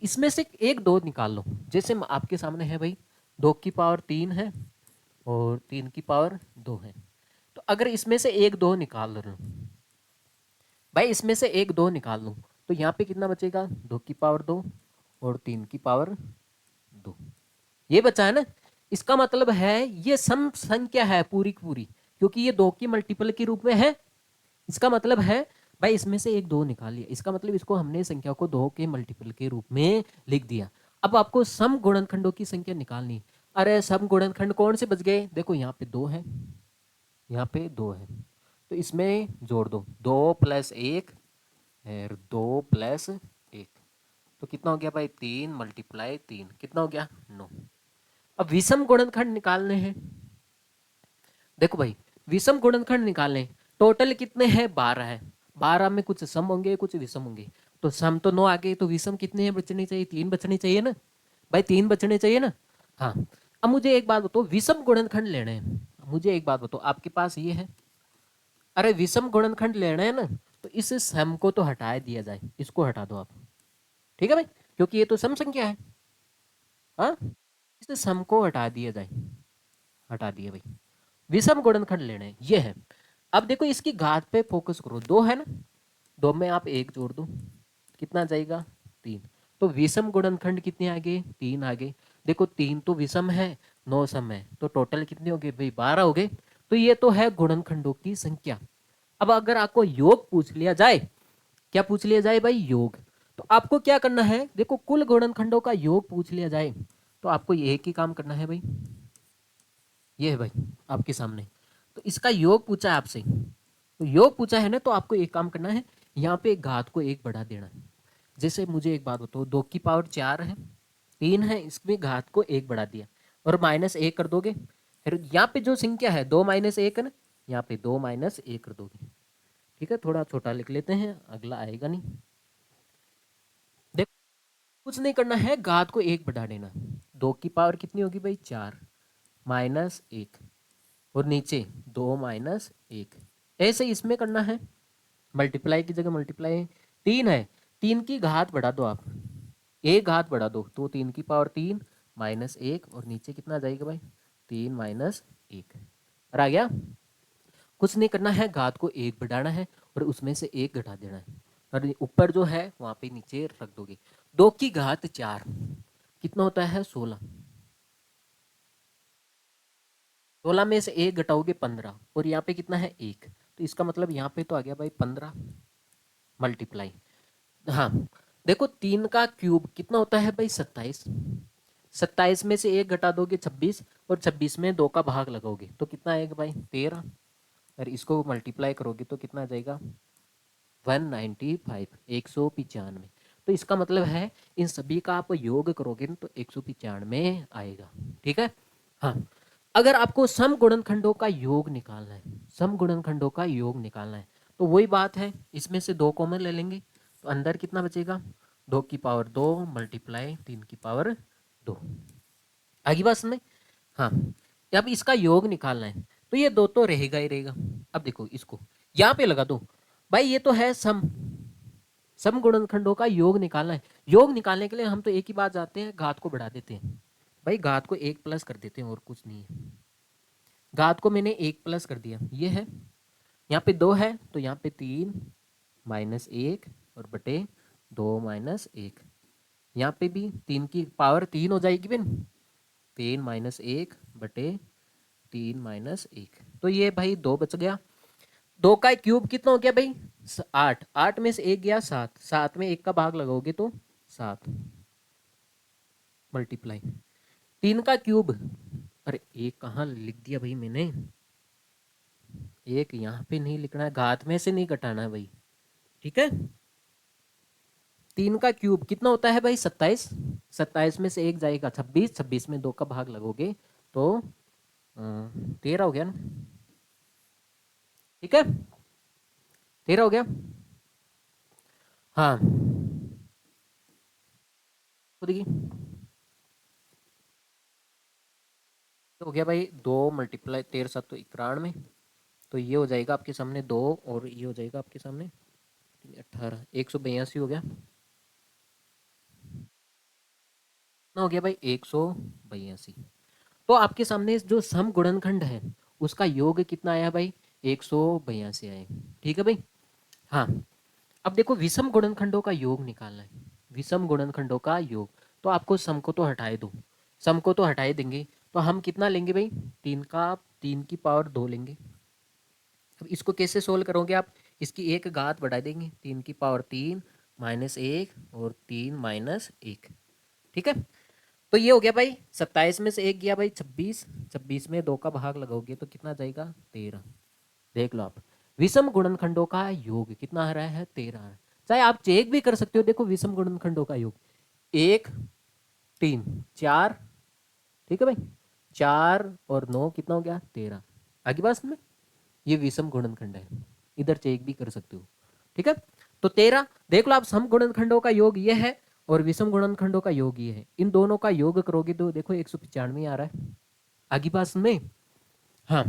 Speaker 1: इसमें से एक 2 निकाल लो, जैसे आपके सामने है भाई, 2 की पावर 3 है और 3 की पावर 2 है। तो अगर इसमें से एक 2 निकाल लो भाई, इसमें से एक 2 निकाल लो, तो यहाँ पे कितना बचेगा, 2 की पावर 2 और 3 की पावर 2, ये बचा है ना। इसका मतलब है ये सम संख्या है पूरी की पूरी, क्योंकि ये 2 की मल्टीपल के रूप में है। इसका मतलब है भाई, इसमें से एक 2 निकाल लिया, इसका मतलब इसको हमने संख्या को 2 के मल्टीपल के रूप में लिख दिया। अब आपको सम गुणनखंडों की संख्या निकालनी। अरे सम गुणनखंड कौन से बच गए, देखो यहाँ पे 2 है, यहाँ पे 2 है, तो इसमें जोड़ दो, 2 + 1 और 2 + 1, तो कितना हो गया भाई, 3 × 3 कितना हो गया, 9। अब विषम गुणनखंड निकालने हैं। देखो भाई, विषम गुणनखंड निकालने, टोटल कितने हैं, 12 है। 12 में कुछ सम होंगे कुछ विषम होंगे, तो सम तो 9 आ गए, तो विषम कितने बचने चाहिए? 3 बचने चाहिए ना भाई, 3 बचने चाहिए ना। हाँ, अब मुझे एक बात बताओ, विषम गुणनखंड लेने हैं, मुझे एक बात बताओ, आपके पास ये है, अरे विषम गुणनखंड लेना है ना, तो इस सम को तो हटा दिया जाए, इसको हटा दो आप, ठीक है भाई, क्योंकि ये तो सम संख्या है। हाँ, इस सम को हटा दिया जाए, हटा दिया भाई, विषम गुणनखंड लेने हैं, ये है। अब देखो इसकी घात पे फोकस करो, 2 है ना, 2 में आप 1 जोड़ दो, कितना जाएगा? 3। तो विषम गुणनखंड कितने आ गए? 3 आ गए। देखो 3 तो विषम है, 9 सम है, तो टोटल कितने हो गए भाई? 12 हो गए। तो ये तो है गुणनखंडों की संख्या। अब अगर आपको योग पूछ लिया जाए, क्या पूछ लिया जाए भाई? योग। तो आपको क्या करना है? देखो कुल गुणनखंडों का योग पूछ लिया जाए, तो आपको ये एक ही काम करना है भाई, ये है भाई आपके सामने, तो इसका योग पूछा है आपसे, तो योग पूछा है ना, तो आपको एक काम करना है, यहाँ पे घात को 1 बढ़ा देना है। जैसे मुझे एक बात बताओ, 2 की पावर 4 है, 3 है, इसमें घात को 1 बढ़ा दिया और -1 कर दोगे, फिर यहाँ पे जो संख्या है 2 - 1 है ना, यहाँ पे 2 - 1 कर दोगे। ठीक है, थोड़ा छोटा लिख लेते हैं, अगला आएगा नहीं। देखो कुछ नहीं करना है, घात को 1 बढ़ा देना। 2 की पावर कितनी होगी भाई? 4 -1, और नीचे 2 -1, ऐसे इसमें करना है, मल्टीप्लाई की जगह मल्टीप्लाई। 3 है, 3 की घात बढ़ा दो आप, एक घात बढ़ा दो, तो 3 की पावर 3 -1, और नीचे कितना जाएगा भाई? 3 -1, और आ गया। कुछ नहीं करना है, घात को 1 बढ़ाना है और उसमें से 1 घटा देना है, और ऊपर जो है वहां पे नीचे रख दोगे। 2 की घात 4 कितना होता है? 16। 16 में से 1 घटाओगे 15, और यहाँ पे कितना है? 1, तो इसका मतलब यहाँ पे तो आ गया भाई 15 मल्टीप्लाई। हाँ, देखो 3 का क्यूब कितना होता है भाई? 27। 27 में से 1 घटा दोगे 26, और 26 में 2 का भाग लगाओगे तो कितना आएगा भाई? 13, और इसको मल्टीप्लाई करोगे तो कितना आ जाएगा? 195, 195। तो इसका मतलब है इन सभी का आप योग करोगे ना, तो 195 आएगा। ठीक है। हाँ, अगर आपको सम गुणनखंडों का योग निकालना है, सम गुणनखंडों का योग निकालना है, तो वही बात है, इसमें से 2 कॉमन ले लेंगे, तो अंदर कितना बचेगा? 2 की पावर 2 मल्टीप्लाई 3 की पावर 2। आगे बात समझ? हाँ, अब इसका योग निकालना है, तो ये 2 तो रहेगा ही रहेगा। अब देखो इसको यहाँ पे लगा दो भाई, ये तो है सम, सम गुणनखंडों का योग निकालना है। योग निकालने के लिए हम तो एक ही बात जाते हैं, घात को बढ़ा देते हैं भाई, घात को 1 प्लस कर देते हैं, और कुछ नहीं है। घात को मैंने 1 प्लस कर दिया, ये है, यहाँ पे 2 है, तो यहाँ पे 3 -1 और बटे 2 -1, यहाँ पे भी 3 की पावर 3 हो जाएगी बिन, 3 -1 बटे 3 -1, तो ये भाई 2 बच गया। 2 का क्यूब कितना हो गया भाई? 8, 8 में से 1 गया 7, 7 में 1 का भाग लगाओगे तो 7 मल्टीप्लाई 3 का क्यूब, अरे एक कहाँ लिख दिया भाई मैंने, एक यहाँ पे नहीं लिखना है, घात में से नहीं घटाना है भाई। ठीक है, 3 का क्यूब कितना होता है भाई? 27, 27 में से 1 जाएगा 26, 26 में 2 का भाग लगोगे तो 13 हो गया ना। ठीक है, 13 हो गया। हाँ, तो देखिए तो हो गया भाई, 2 मल्टीप्लाई 13 7 तो 91, तो ये हो जाएगा आपके सामने 2, और ये हो जाएगा आपके सामने 18, 182 हो गया। कितना हो गया भाई? 182। तो आपके सामने जो सम गुणनखंड है उसका योग कितना आया भाई? 182 आए। ठीक है भाई। हाँ, अब देखो विषम गुणनखंडों का योग निकालना है, विषम गुणनखंडों का योग, तो आपको सम को तो हटाए दो, सम को तो हटाए देंगे, तो हम कितना लेंगे भाई? 3 की पावर 2 लेंगे। अब इसको कैसे सोल्व करोगे आप? इसकी एक घात बढ़ा देंगे, 3 की पावर 3 -1 और 3 -1। ठीक है, तो ये हो गया भाई, 27 में से 1 गया भाई 26, 26 में 2 का भाग लगाओगे तो कितना जाएगा? 13। देख लो आप, विषम गुणनखंडों का योग कितना आ रहा है? 13 आ रहा है। चाहे आप चेक भी कर सकते हो, देखो विषम गुणनखंडों का योग 1 3 4, ठीक है भाई, 4 और 9 कितना हो गया? 13। आगे बात में, ये विषम गुणनखंड है, इधर चेक भी कर सकते हो। ठीक है। तो 13 देख लो आप, सम गुणनखंडों का योग ये है और विषम गुणनखंडों का योग ये है। इन दोनों का योग करोगे तो देखो 195 आ रहा है। आगे पास में हाँ।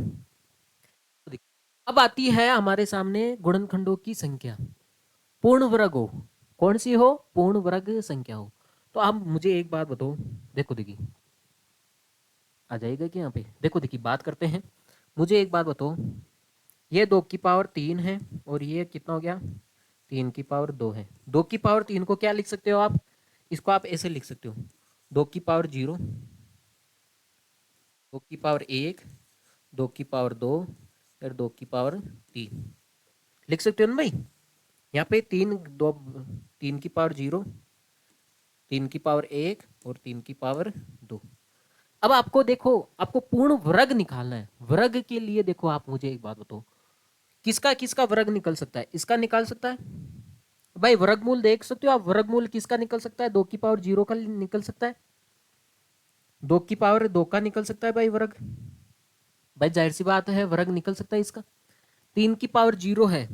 Speaker 1: अब आती है हमारे सामने गुणनखंडों की संख्या। पूर्ण वर्ग हो, कौन सी हो? पूर्ण वर्ग संख्या हो। तो आप मुझे एक बात बताओ, देखो देखिए आ जाएगा कि यहाँ पे, देखो देखिए बात करते हैं। मुझे एक बात बताओ, ये 2 की पावर 3 है और ये कितना हो गया? 3 की पावर 2 है। 2 की पावर 3 को क्या लिख सकते हो आप? इसको आप ऐसे लिख सकते हो, 2 की पावर 0, 2 की पावर 1, 2 की पावर 2 और 2 की पावर 3 लिख सकते हो ना भाई। यहाँ पे 3 की पावर 0, 3 की पावर 1 और 3 की पावर 2। अब आपको देखो, आपको पूर्ण वर्ग निकालना है। वर्ग के लिए देखो आप मुझे एक बात बताओ, किसका किसका वर्ग निकल सकता है? इसका निकाल सकता है भाई, वर्गमूल देख सकते हो आप, वर्गमूल किसका निकल सकता है? 2 की पावर 0 का निकल सकता है, 2 की पावर 2 का निकल सकता है भाई वर्ग। भाई जाहिर सी बात है वर्ग निकल सकता है इसका। 3 की पावर 0 है,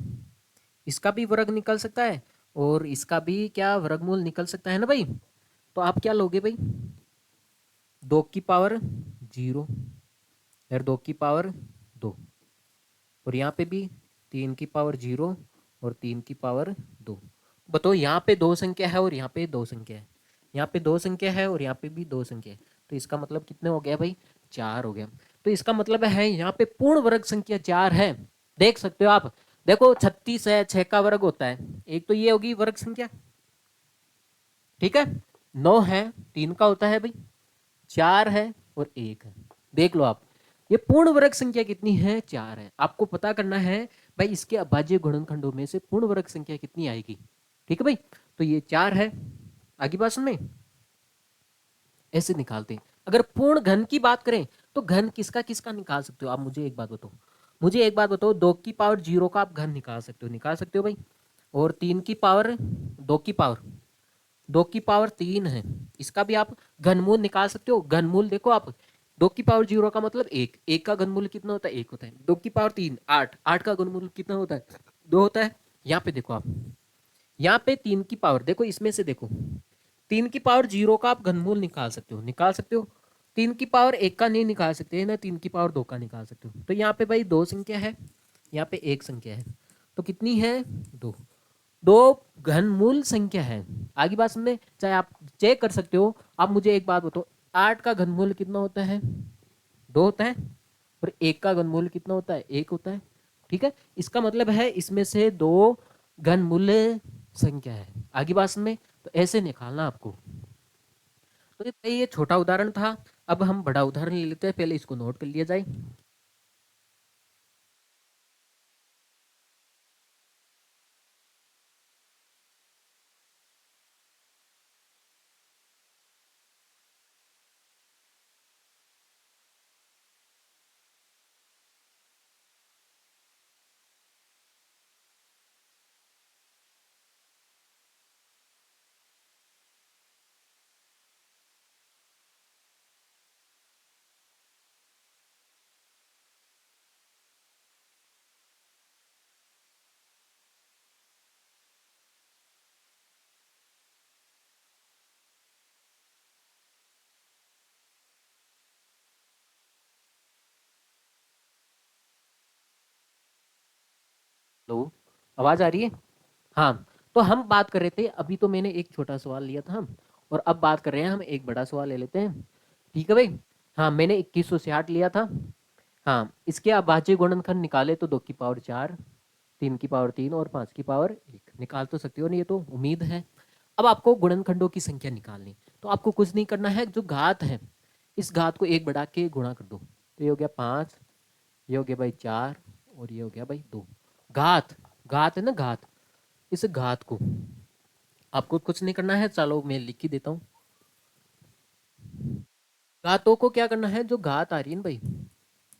Speaker 1: इसका भी वर्ग निकल सकता है और इसका भी क्या वर्गमूल निकल सकता है ना भाई। तो आप क्या लोगे भाई? 2 की पावर 0 और 2 की पावर 2 और यहाँ पे भी 3 की पावर 0 और 3 की पावर 2। बताओ यहाँ पे दो संख्या है और यहाँ पे दो संख्या है, यहाँ पे दो संख्या है और यहाँ पे भी दो संख्या है। तो इसका मतलब कितने हो गया भाई? 4 हो गया। तो इसका मतलब है यहाँ पे पूर्ण वर्ग संख्या 4 है। देख सकते हो आप, देखो 36 है, 6 का वर्ग होता है, एक तो ये होगी वर्ग संख्या, ठीक है। 9 है, 3 का होता है भाई, 4 है और 1 है। देख लो आप, ये पूर्ण वर्ग संख्या कितनी है? 4 है। आपको पता करना है भाई इसके अभाज्य गुणनखंडों में से पूर्ण वर्ग संख्या कितनी आएगी, ठीक है भाई। तो ये 4 है। आगे बात सुन में ऐसे निकालते हैं। अगर पूर्ण घन की बात करें तो घन किसका किसका निकाल सकते हो आप? मुझे एक बात बताओ, मुझे एक बात बताओ, 2 की पावर 0 का आप घन निकाल सकते हो? निकाल सकते हो भाई। और 3 की पावर, 2 की पावर 3 है, इसका भी आप घनमूल निकाल सकते हो। घनमूल देखो आप, 2 की पावर 0 का मतलब एक, एक का घनमूल कितना होता है? एक होता है। 2 की पावर 3 8, 8 का घनमूल कितना होता है? 2 होता है। यहाँ पे देखो आप, यहाँ पे 3 की पावर देखो, इसमें से देखो 3 की पावर 0 का आप घनमूल निकाल सकते हो, निकाल सकते हो। 3 की पावर 1 का नहीं निकाल सकते ना, 3 की पावर 2 का निकाल सकते हो। तो यहाँ पे भाई दो संख्या है, यहाँ पे एक संख्या है, तो कितनी है? दो। दो घनमूल संख्या है। आगे बात समझे, चाहे आप चेक कर सकते हो। आप मुझे एक बात बताओ, 8 का घनमूल कितना होता है? 2 होता है। और 1 का घनमूल कितना होता है? 1 होता है, ठीक है। इसका मतलब है इसमें से दो घनमूल संख्या है। आगे बात समझ में, तो ऐसे निकालना आपको। तो ये छोटा उदाहरण था। अब हम बड़ा उदाहरण ले लेते हैं, पहले इसको नोट कर लिया जाए। लो, आवाज आ रही है? हाँ। तो हम बात कर रहे थे, अभी तो मैंने एक छोटा सवाल लिया था हम, और अब बात कर रहे हैं हम एक बड़ा सवाल ले लेते हैं, ठीक है भाई। हाँ, मैंने 2160 लिया था। हाँ, इसके अभाज्य गुणनखंड निकाले तो 2 की पावर 4, 3 की पावर 3 और 5 की पावर 1 निकाल तो सकते हो ना, ये तो उम्मीद है। अब आपको गुणनखंडों की संख्या निकालनी, तो आपको कुछ नहीं करना है, जो घात है इस घात को 1 बढ़ा के गुणा कर दो, तो ये हो गया 5, ये हो गया भाई 4 और ये हो गया भाई 2। घात, घात है ना घात, इस घात को आपको कुछ नहीं करना है, चलो मैं लिख ही देता हूँ। घातों को क्या करना है, जो घात आ रही है ना भाई,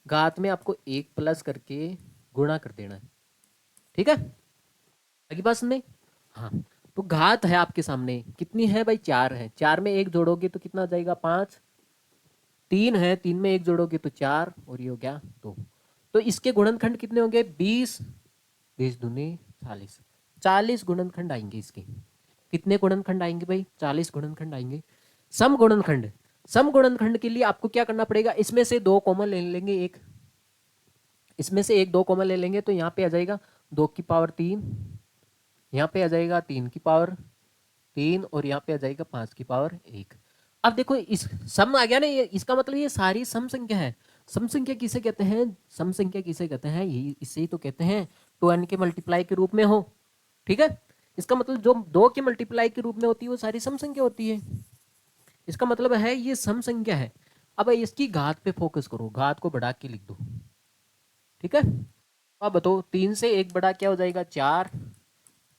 Speaker 1: घात में आपको 1 प्लस करके गुणा कर देना है, ठीक है। आगे बात सुनने। हाँ, तो घात है आपके सामने, कितनी है भाई? 4 है। 4 में 1 जोड़ोगे तो कितना आ जाएगा? 5। 3 है, 3 में 1 जोड़ोगे तो 4 और ये हो गया 2। तो इसके गुणनखंड कितने होंगे? 20, 20 दूनी 40। 40 गुणनखंड आएंगे इसके। कितने गुणनखंड आएंगे भाई? 40 गुणनखंड आएंगे। सम गुणनखंड, सम गुणनखंड के लिए आपको क्या करना पड़ेगा, इसमें से दो कॉमन ले लेंगे, एक इसमें से एक दो कॉमन ले लेंगे, तो यहाँ पे आ जाएगा 2 की पावर 3, यहाँ पे आ जाएगा 3 की पावर 3, और यहाँ पे आ जाएगा 5 की पावर 1। अब देखो इस सम आ गया ना, ये इसका मतलब ये सारी सम संख्या है। सम संख्या किसे कहते हैं? सम संख्या किसे कहते हैं? ये इससे ही तो कहते हैं 2n के मल्टीप्लाई के रूप में हो। ठीक है, इसका मतलब जो 2 के मल्टीप्लाई के रूप में होती है वो सारी सम संख्या होती है। इसका मतलब है ये सम संख्या है। अब इसकी घात पे फोकस करो, घात को बढ़ा के लिख दो। ठीक है, अब बताओ 3 से 1 बढ़ा क्या हो जाएगा? 4,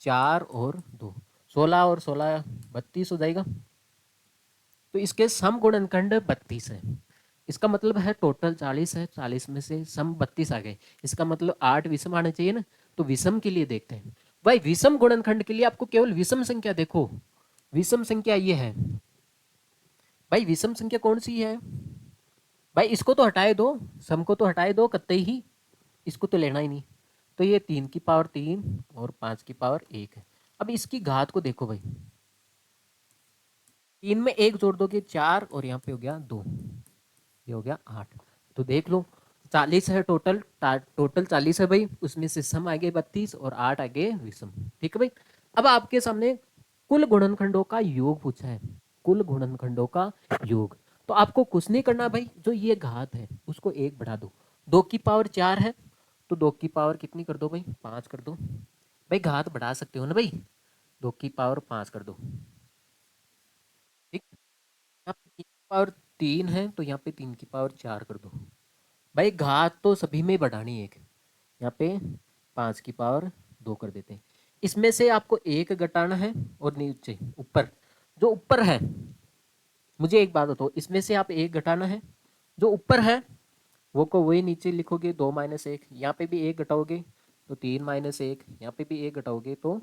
Speaker 1: 4 और 2, 16 और 16 32 हो जाएगा। तो इसके सम गुणनखंड 32 है। इसका मतलब है टोटल 40 है, 40 में से सम 32 आ गए। इसका मतलब 8 विषम आने चाहिए ना, तो विषम के लिए देखते हैं भाई। विषम गुणनखंड के लिए आपको केवल विषम संख्या देखो, विषम संख्या ये है भाई। विषम संख्या कौन सी है भाई? इसको तो हटाए दो, सम को तो हटाए दो कतई ही, इसको तो लेना ही नहीं। तो ये 3 की पावर 3 और 5 की पावर 1 है। अब इसकी घात को देखो भाई, 3 में 1 जोड़ दोगे 4, और यहाँ पे हो गया 2, ये हो गया 8। तो देख लो 40 है टोटल, टोटल 40 है भाई, उसमें से सम आ गए 32 और 8 आ गए विषम। ठीक है भाई। अब आपके सामने कुल गुणनखंडों का योग पूछा है, कुल गुणनखंडों का योग। तो आपको कुछ नहीं करना भाई, जो ये घात है उसको 1 बढ़ा दो। 2 की पावर 4 है, तो 2 की पावर कितनी कर दो भाई? 5 कर दो भाई। घात बढ़ा सकते हो ना भाई, 2 की पावर 5 कर दो। ठीक, यहाँ पे 3 की पावर 3 है, तो यहाँ पे 3 की पावर 4 कर दो भाई। घात तो सभी में बढ़ानी है एक, यहाँ पे 5 की पावर 2 कर देते हैं। इसमें से आपको एक घटाना है, और नीचे ऊपर जो ऊपर है, मुझे एक बात बताओ, इसमें से आप एक घटाना है, जो ऊपर है वो को वही नीचे लिखोगे, 2 माइनस 1। यहाँ पे भी एक घटाओगे तो 3 माइनस 1, यहाँ पे भी एक घटाओगे तो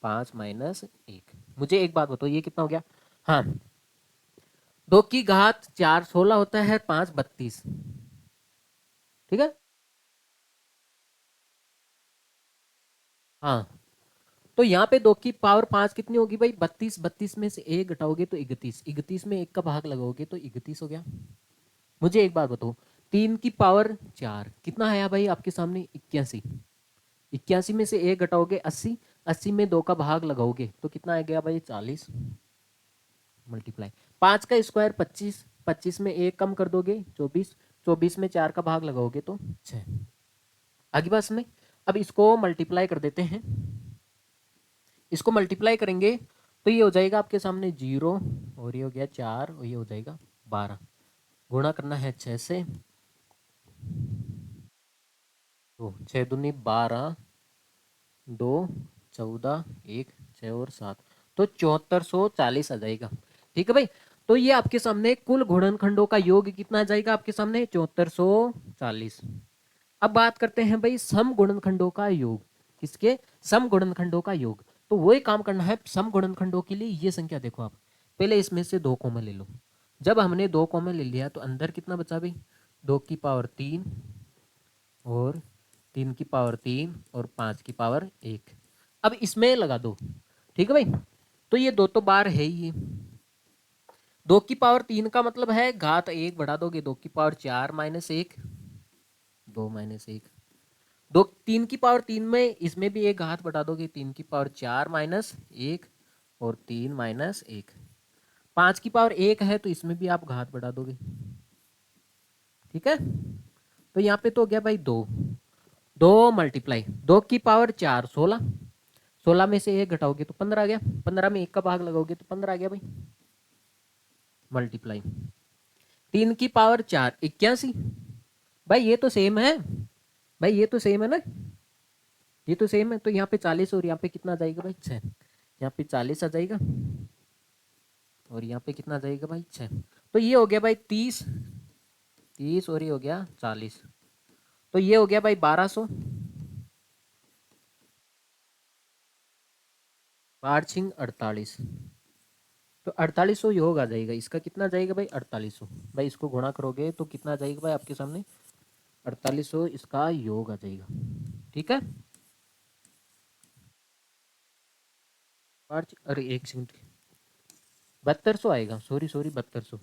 Speaker 1: 5 माइनस 1। मुझे एक बात बताओ, ये कितना हो गया? हाँ, 2 की घात 4 16 होता है, 5 32। ठीक है, हाँ। तो यहाँ पे 2 की पावर 5 कितनी होगी भाई? 32। 32 में से एक घटाओगे तो 31, 31 में एक का भाग लगाओगे तो 31 हो गया। मुझे एक बात बताओ, 3 की पावर 4 कितना आया भाई आपके सामने? 81। 81 में से एक घटाओगे 80, 80 में 2 का भाग लगाओगे तो कितना आ गया भाई? 40 मल्टीप्लाई 5 का स्क्वायर 25, 25 में एक कम कर दोगे 24, 24 में 4 का भाग लगाओगे तो 6। आगे बात में, अब इसको मल्टीप्लाई कर देते हैं। इसको मल्टीप्लाई करेंगे तो ये हो जाएगा आपके सामने 0, और ये हो गया 4, और ये हो जाएगा 12। गुणा करना है 6 से, तो 6 दूनी 12, 2 14, 1 6 और 7, तो 7440 आ जाएगा। ठीक है भाई। तो ये आपके सामने कुल गुणनखंडों का योग कितना आ जाएगा आपके सामने? 7440। अब बात करते हैं भाई सम गुणनखंडों का योग। किसके? सम गुणनखंडों का योग। तो वही काम करना है सम गुणनखंडों के लिए। ये संख्या देखो आप, पहले इसमें से 2 कॉमन ले लो। जब हमने 2 कॉमन ले लिया तो अंदर कितना बचा भाई? 2 की पावर 3 और 3 की पावर 3 और 5 की पावर 1। अब इसमें लगा दो। ठीक है भाई, तो ये 2 तो बार है ही। 2 की पावर 3 का मतलब है घात 1 बढ़ा दोगे, 2 की पावर 4 माइनस 1, 2 माइनस 1। 2 3 की पावर 3 में इसमें भी एक घात बढ़ा दोगे, 3 की पावर 4 माइनस 1 और 3 माइनस 1। 5 की पावर 1 है तो इसमें भी आप घात बढ़ा दोगे। ठीक है, तो यहाँ पे तो हो गया भाई 2, 2 मल्टीप्लाई 2 की पावर 4 16, 16 में से एक घटाओगे तो 15 आ गया, 15 में एक का भाग लगाओगे तो 15 आ गया भाई। मल्टीप्लाई 3 की पावर 4 81। भाई ये तो सेम है, भाई ये तो सेम है ना, ये तो सेम है। तो यहाँ पे 40 और यहाँ पे कितना आ जाएगा भाई? 6। यहाँ पे 40 आ जाएगा और यहाँ पे कितना आ जाएगा भाई? 6। तो ये हो गया भाई 30, 30 और ये हो गया 40। तो ये हो गया भाई 1200, 48। तो 4800 योग आ जाएगा इसका। कितना जाएगा भाई? 4800। भाई इसको गुणा करोगे तो कितना आ जाएगा भाई आपके सामने? 4800 इसका योग आ जाएगा। ठीक है, पाँच, अरे एक सेकंड, 7200 आएगा, सॉरी सॉरी 7200,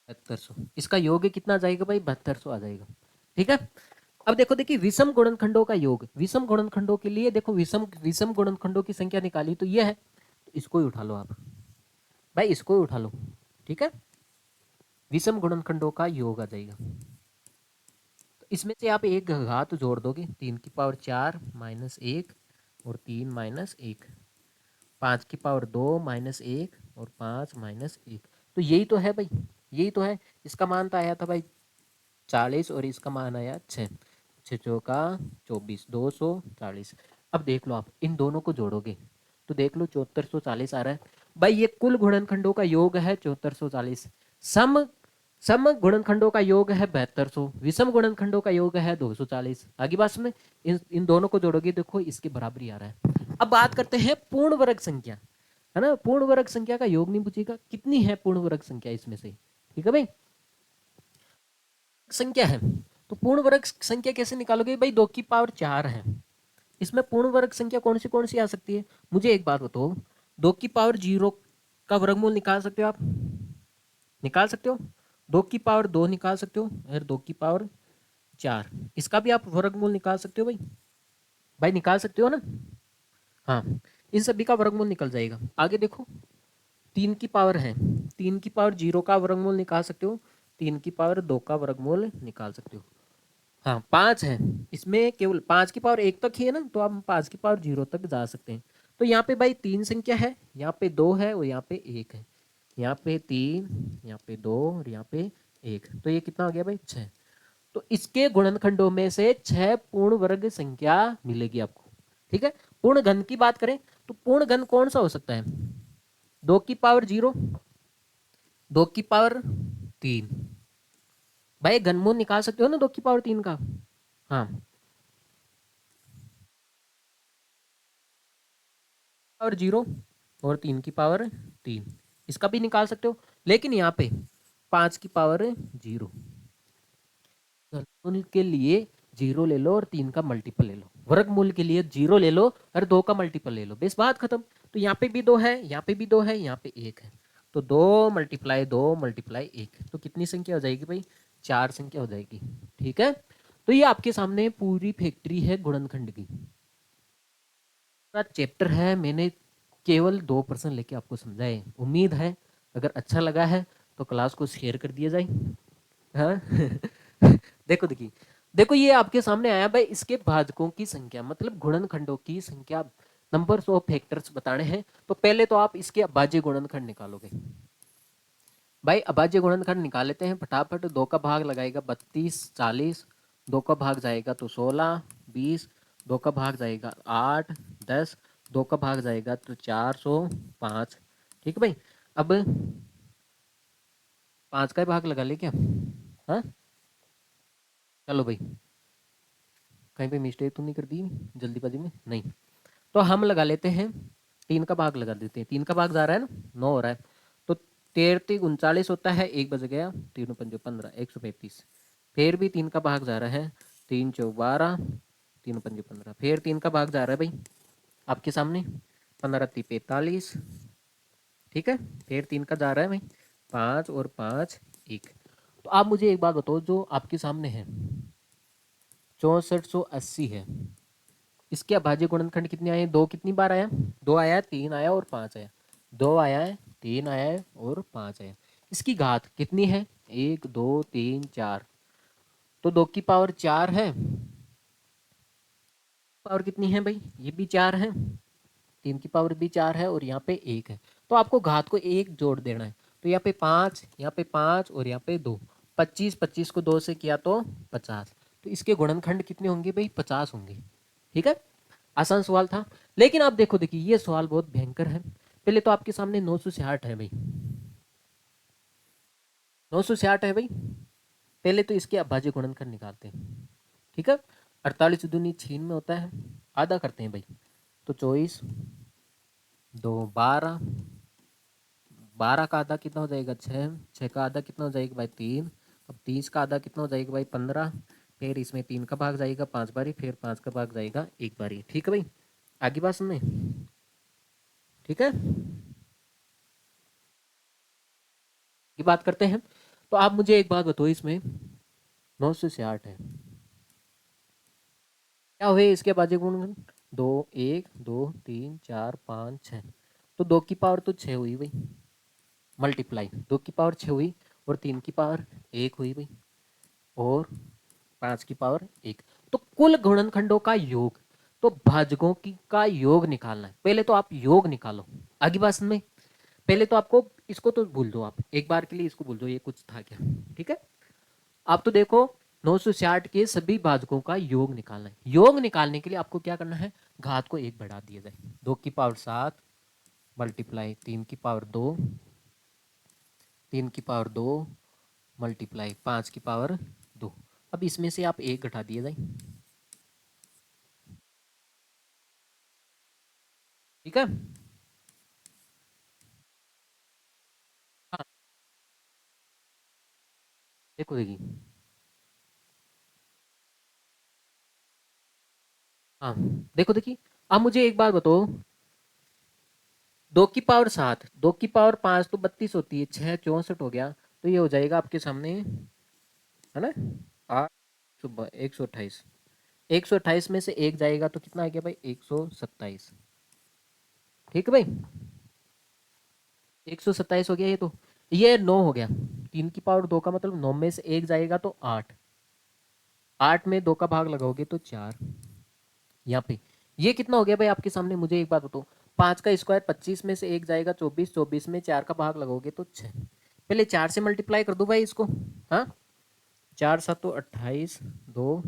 Speaker 1: 7200 इसका योग कितना आ जाएगा भाई, 7200 आ जाएगा। ठीक है। अब देखो, देखिए विषम गुणनखंडों का योग, विषम गुणनखंडों के लिए देखो, विषम विषम गुणनखंडों की संख्या निकाली तो ये है, तो इसको ही उठा लो आप भाई, इसको ही उठा लो। ठीक है, विषम गुणनखंडों का योग आ जाएगा। तो इसमें से आप एक घात जोड़ दोगे, 3 की पावर 4 माइनस 1 और 3 माइनस 1, 5 की पावर 2 माइनस 1 और 5 माइनस 1, तो यही तो है भाई, यही तो है। इसका मान तो आया था भाई 40 और इसका मान आया 6, 6 चौका 24, 240। अब देख लो, आप इन दोनों को जोड़ोगे तो देख लो 7440 आ रहा है भाई, ये कुल गुणनखंडों का योग है 7440। सम सम गुणनखंडों का योग है 7200, विषम गुणनखंडों का योग है 240। आगे बात में इन इन दोनों को जोड़ोगे, देखो इसके बराबरी आ रहा है। अब बात करते हैं पूर्ण वर्ग संख्या, है ना, पूर्ण वर्ग संख्या का योग नहीं पूछेगा, कितनी है पूर्ण वर्ग संख्या इसमें से। ठीक है भाई, संख्या है तो पूर्ण वर्ग संख्या कैसे निकालोगे भाई, 2 की पावर 4 है, इसमें पूर्ण वर्ग संख्या कौन सी आ सकती है, मुझे एक बात बताओ, 2 की पावर 0 का वर्गमूल निकाल सकते हो आप, निकाल सकते हो, 2 की पावर 2 निकाल सकते हो, और 2 की पावर 4 इसका भी आप वर्गमूल निकाल सकते हो भाई, भाई निकाल सकते हो ना। हाँ, इन सभी का वर्गमूल निकल जाएगा। आगे देखो, 3 की पावर है, 3 की पावर 0 का वर्गमूल निकाल सकते हो, 3 की पावर 2 का वर्गमूल निकाल सकते हो। हाँ 5 है, इसमें केवल 5 की पावर 1 तक ही है ना, तो आप 5 की पावर 0 तक जा सकते हैं। तो यहाँ पे भाई 3 संख्या है, यहाँ पे 2 है और यहाँ पे 1 है, यहाँ पे 3, यहाँ पे 2 और यहाँ पे 1, तो ये कितना हो गया भाई 6। तो इसके गुणनखंडों में से 6 पूर्ण वर्ग संख्या मिलेगी आपको। ठीक है, पूर्ण घन की बात करें तो पूर्ण घन कौन सा हो सकता है, 2 की पावर 0, 2 की पावर 3, भाई घनमूल निकाल सकते हो ना 2 की पावर 3 का। हाँ, पावर 0 और 3 की पावर 3, इसका भी निकाल सकते हो, लेकिन यहाँ पे 5 की पावर 0, घनमूल के लिए 0 ले लो और 3 का मल्टीपल ले लो, वर्गमूल के लिए 0 ले लो और 2 का मल्टीपल ले लो, बस बात खत्म। तो यहाँ पे भी 2 है, यहाँ पे भी 2 है, यहाँ पे 1 है, तो 2 × 2 × 1, तो कितनी संख्या हो जाएगी भाई, 4 संख्या हो जाएगी। ठीक है, तो ये आपके सामने पूरी फैक्ट्री है गुणनखंड की, पूरा चैप्टर है, मैंने केवल 2% लेके आपको समझाए। उम्मीद है अगर अच्छा लगा है तो क्लास को शेयर कर दिया जाए। हाँ देखो, देखिए देखो, ये आपके सामने आया भाई, इसके भाजकों की संख्या मतलब गुणनखंडों की संख्या, नंबर्स ऑफ फैक्टर्स बताने हैं। तो पहले तो आप इसके अभाज्य गुणनखंड निकालोगे भाई, अभाज्य गुणनखंड निकाल लेते हैं फटाफट। 2 का भाग लगाएगा 32, 40, 2 का भाग जाएगा तो 16, 20, 2 का भाग जाएगा 8, 10, 2 का भाग जाएगा तो 405। ठीक है भाई, अब 5 का भाग लगा ले क्या, हाँ चलो भाई, कहीं पे मिस्टेक तो नहीं कर दी जल्दीबाजी में, नहीं, तो हम लगा लेते हैं 3 का भाग लगा देते हैं, 3 का भाग जा रहा है ना, 9 हो रहा है, तो 13 × 39 होता है, 1 बज गया, 3 × 5 = 15, 135, फिर भी 3 का भाग जा रहा है, 3 × 4 = 12, 3 × 5 = 15, फिर 3 का भाग जा रहा है भाई आपके सामने, 15 × 3 = 45। ठीक है, फिर 3 का जा रहा है भाई 5 और 5 1। तो आप मुझे एक बात बताओ, जो आपके सामने है 6480 है, इसके अभाज्य गुणनखंड कितने आए हैं, 2 कितनी बार आया, 2 आया, 3 आया और 5 आया, 2 आया है, 3 आया है और 5 आया। इसकी घात कितनी है, 1 2 3 4, तो 2 की पावर 4 है, पावर कितनी है भाई, ये भी 4 है, 3 की पावर भी 4 है और यहाँ पे 1 है, तो आपको घात को 1 जोड़ देना है। तो यहाँ पे 5, यहाँ पे 5 और यहाँ पे 2, 25, 25 को 2 से किया तो 50, तो इसके गुणनखंड कितने होंगे भाई, 50 होंगे। ठीक है, आसान सवाल था, लेकिन आप देखो, देखिए ये सवाल बहुत भयंकर है। पहले तो आपके सामने 966 है भाई, 966 है भाई, पहले तो इसके अभाज्य गुणनखंड निकालते हैं। ठीक है, 48 दूनी 6 में होता है, आधा करते हैं भाई, तो 24, 2 12, 12 का आधा कितना हो जाएगा 6, 6 का आधा कितना हो जाएगा भाई 3, अब 30 का आधा कितना हो जाएगा भाई 15, फिर इसमें 3 का भाग जाएगा 5 बारी, फिर 5 का भाग जाएगा 1 बारी। ठीक है भाई, आगे बात सुनने, ठीक है, ये बात करते हैं। तो आप मुझे एक बात बताओ, इसमें 9 से 8 है, क्या हुए इसके बाजू गुणनखंड? दो, एक, दो, तीन, चार, पाँच, छः। तो 2 की पावर तो 6 हुई भाई, मल्टीप्लाई 2 की पावर 6 हुई, और 3 की पावर 1 हुई भाई, और 5 की पावर 1। तो कुल गुणनखंडों का योग, तो भाजकों की का योग निकालना है। पहले तो आप योग निकालो, आगे बात समझ में। पहले तो आपको इसको तो भूल दो, आप एक बार के लिए इसको भूल दो, ये कुछ था क्या, ठीक है। आप तो देखो 960 के सभी भाजकों का योग निकालना है। योग निकालने के लिए आपको क्या करना है, घात को 1 बढ़ा दिया जाए। 2 की पावर 7 मल्टीप्लाई 3 की पावर 2, 3 की पावर 2 मल्टीप्लाई 5 की पावर 2। अब इसमें से आप 1 घटा दिया जाए, ठीक है। हाँ, देखो देखिए, हाँ देखो देखिए, अब मुझे एक बात बताओ, 2 की पावर 7, 2 की पावर 5 तो 32 होती है, 6 64 हो गया, तो ये हो जाएगा आपके सामने, है ना, 128। 128 में से 1 जाएगा तो कितना आ गया भाई, 127, ठीक है भाई, 127 हो गया। ये 9 हो गया, 3 की पावर 2 का मतलब 9 में से 1 जाएगा तो 8, 8 में 2 का भाग लगाओगे तो 4, यहाँ पे ये कितना हो गया भाई आपके सामने, मुझे एक बात बताओ, 5 का स्क्वायर 25 में से 1 जाएगा 24, 24 में 4 का भाग लगाओगे तो 6। पहले 4 से मल्टीप्लाई कर दो भाई इसको, हाँ, 4 7 28, 2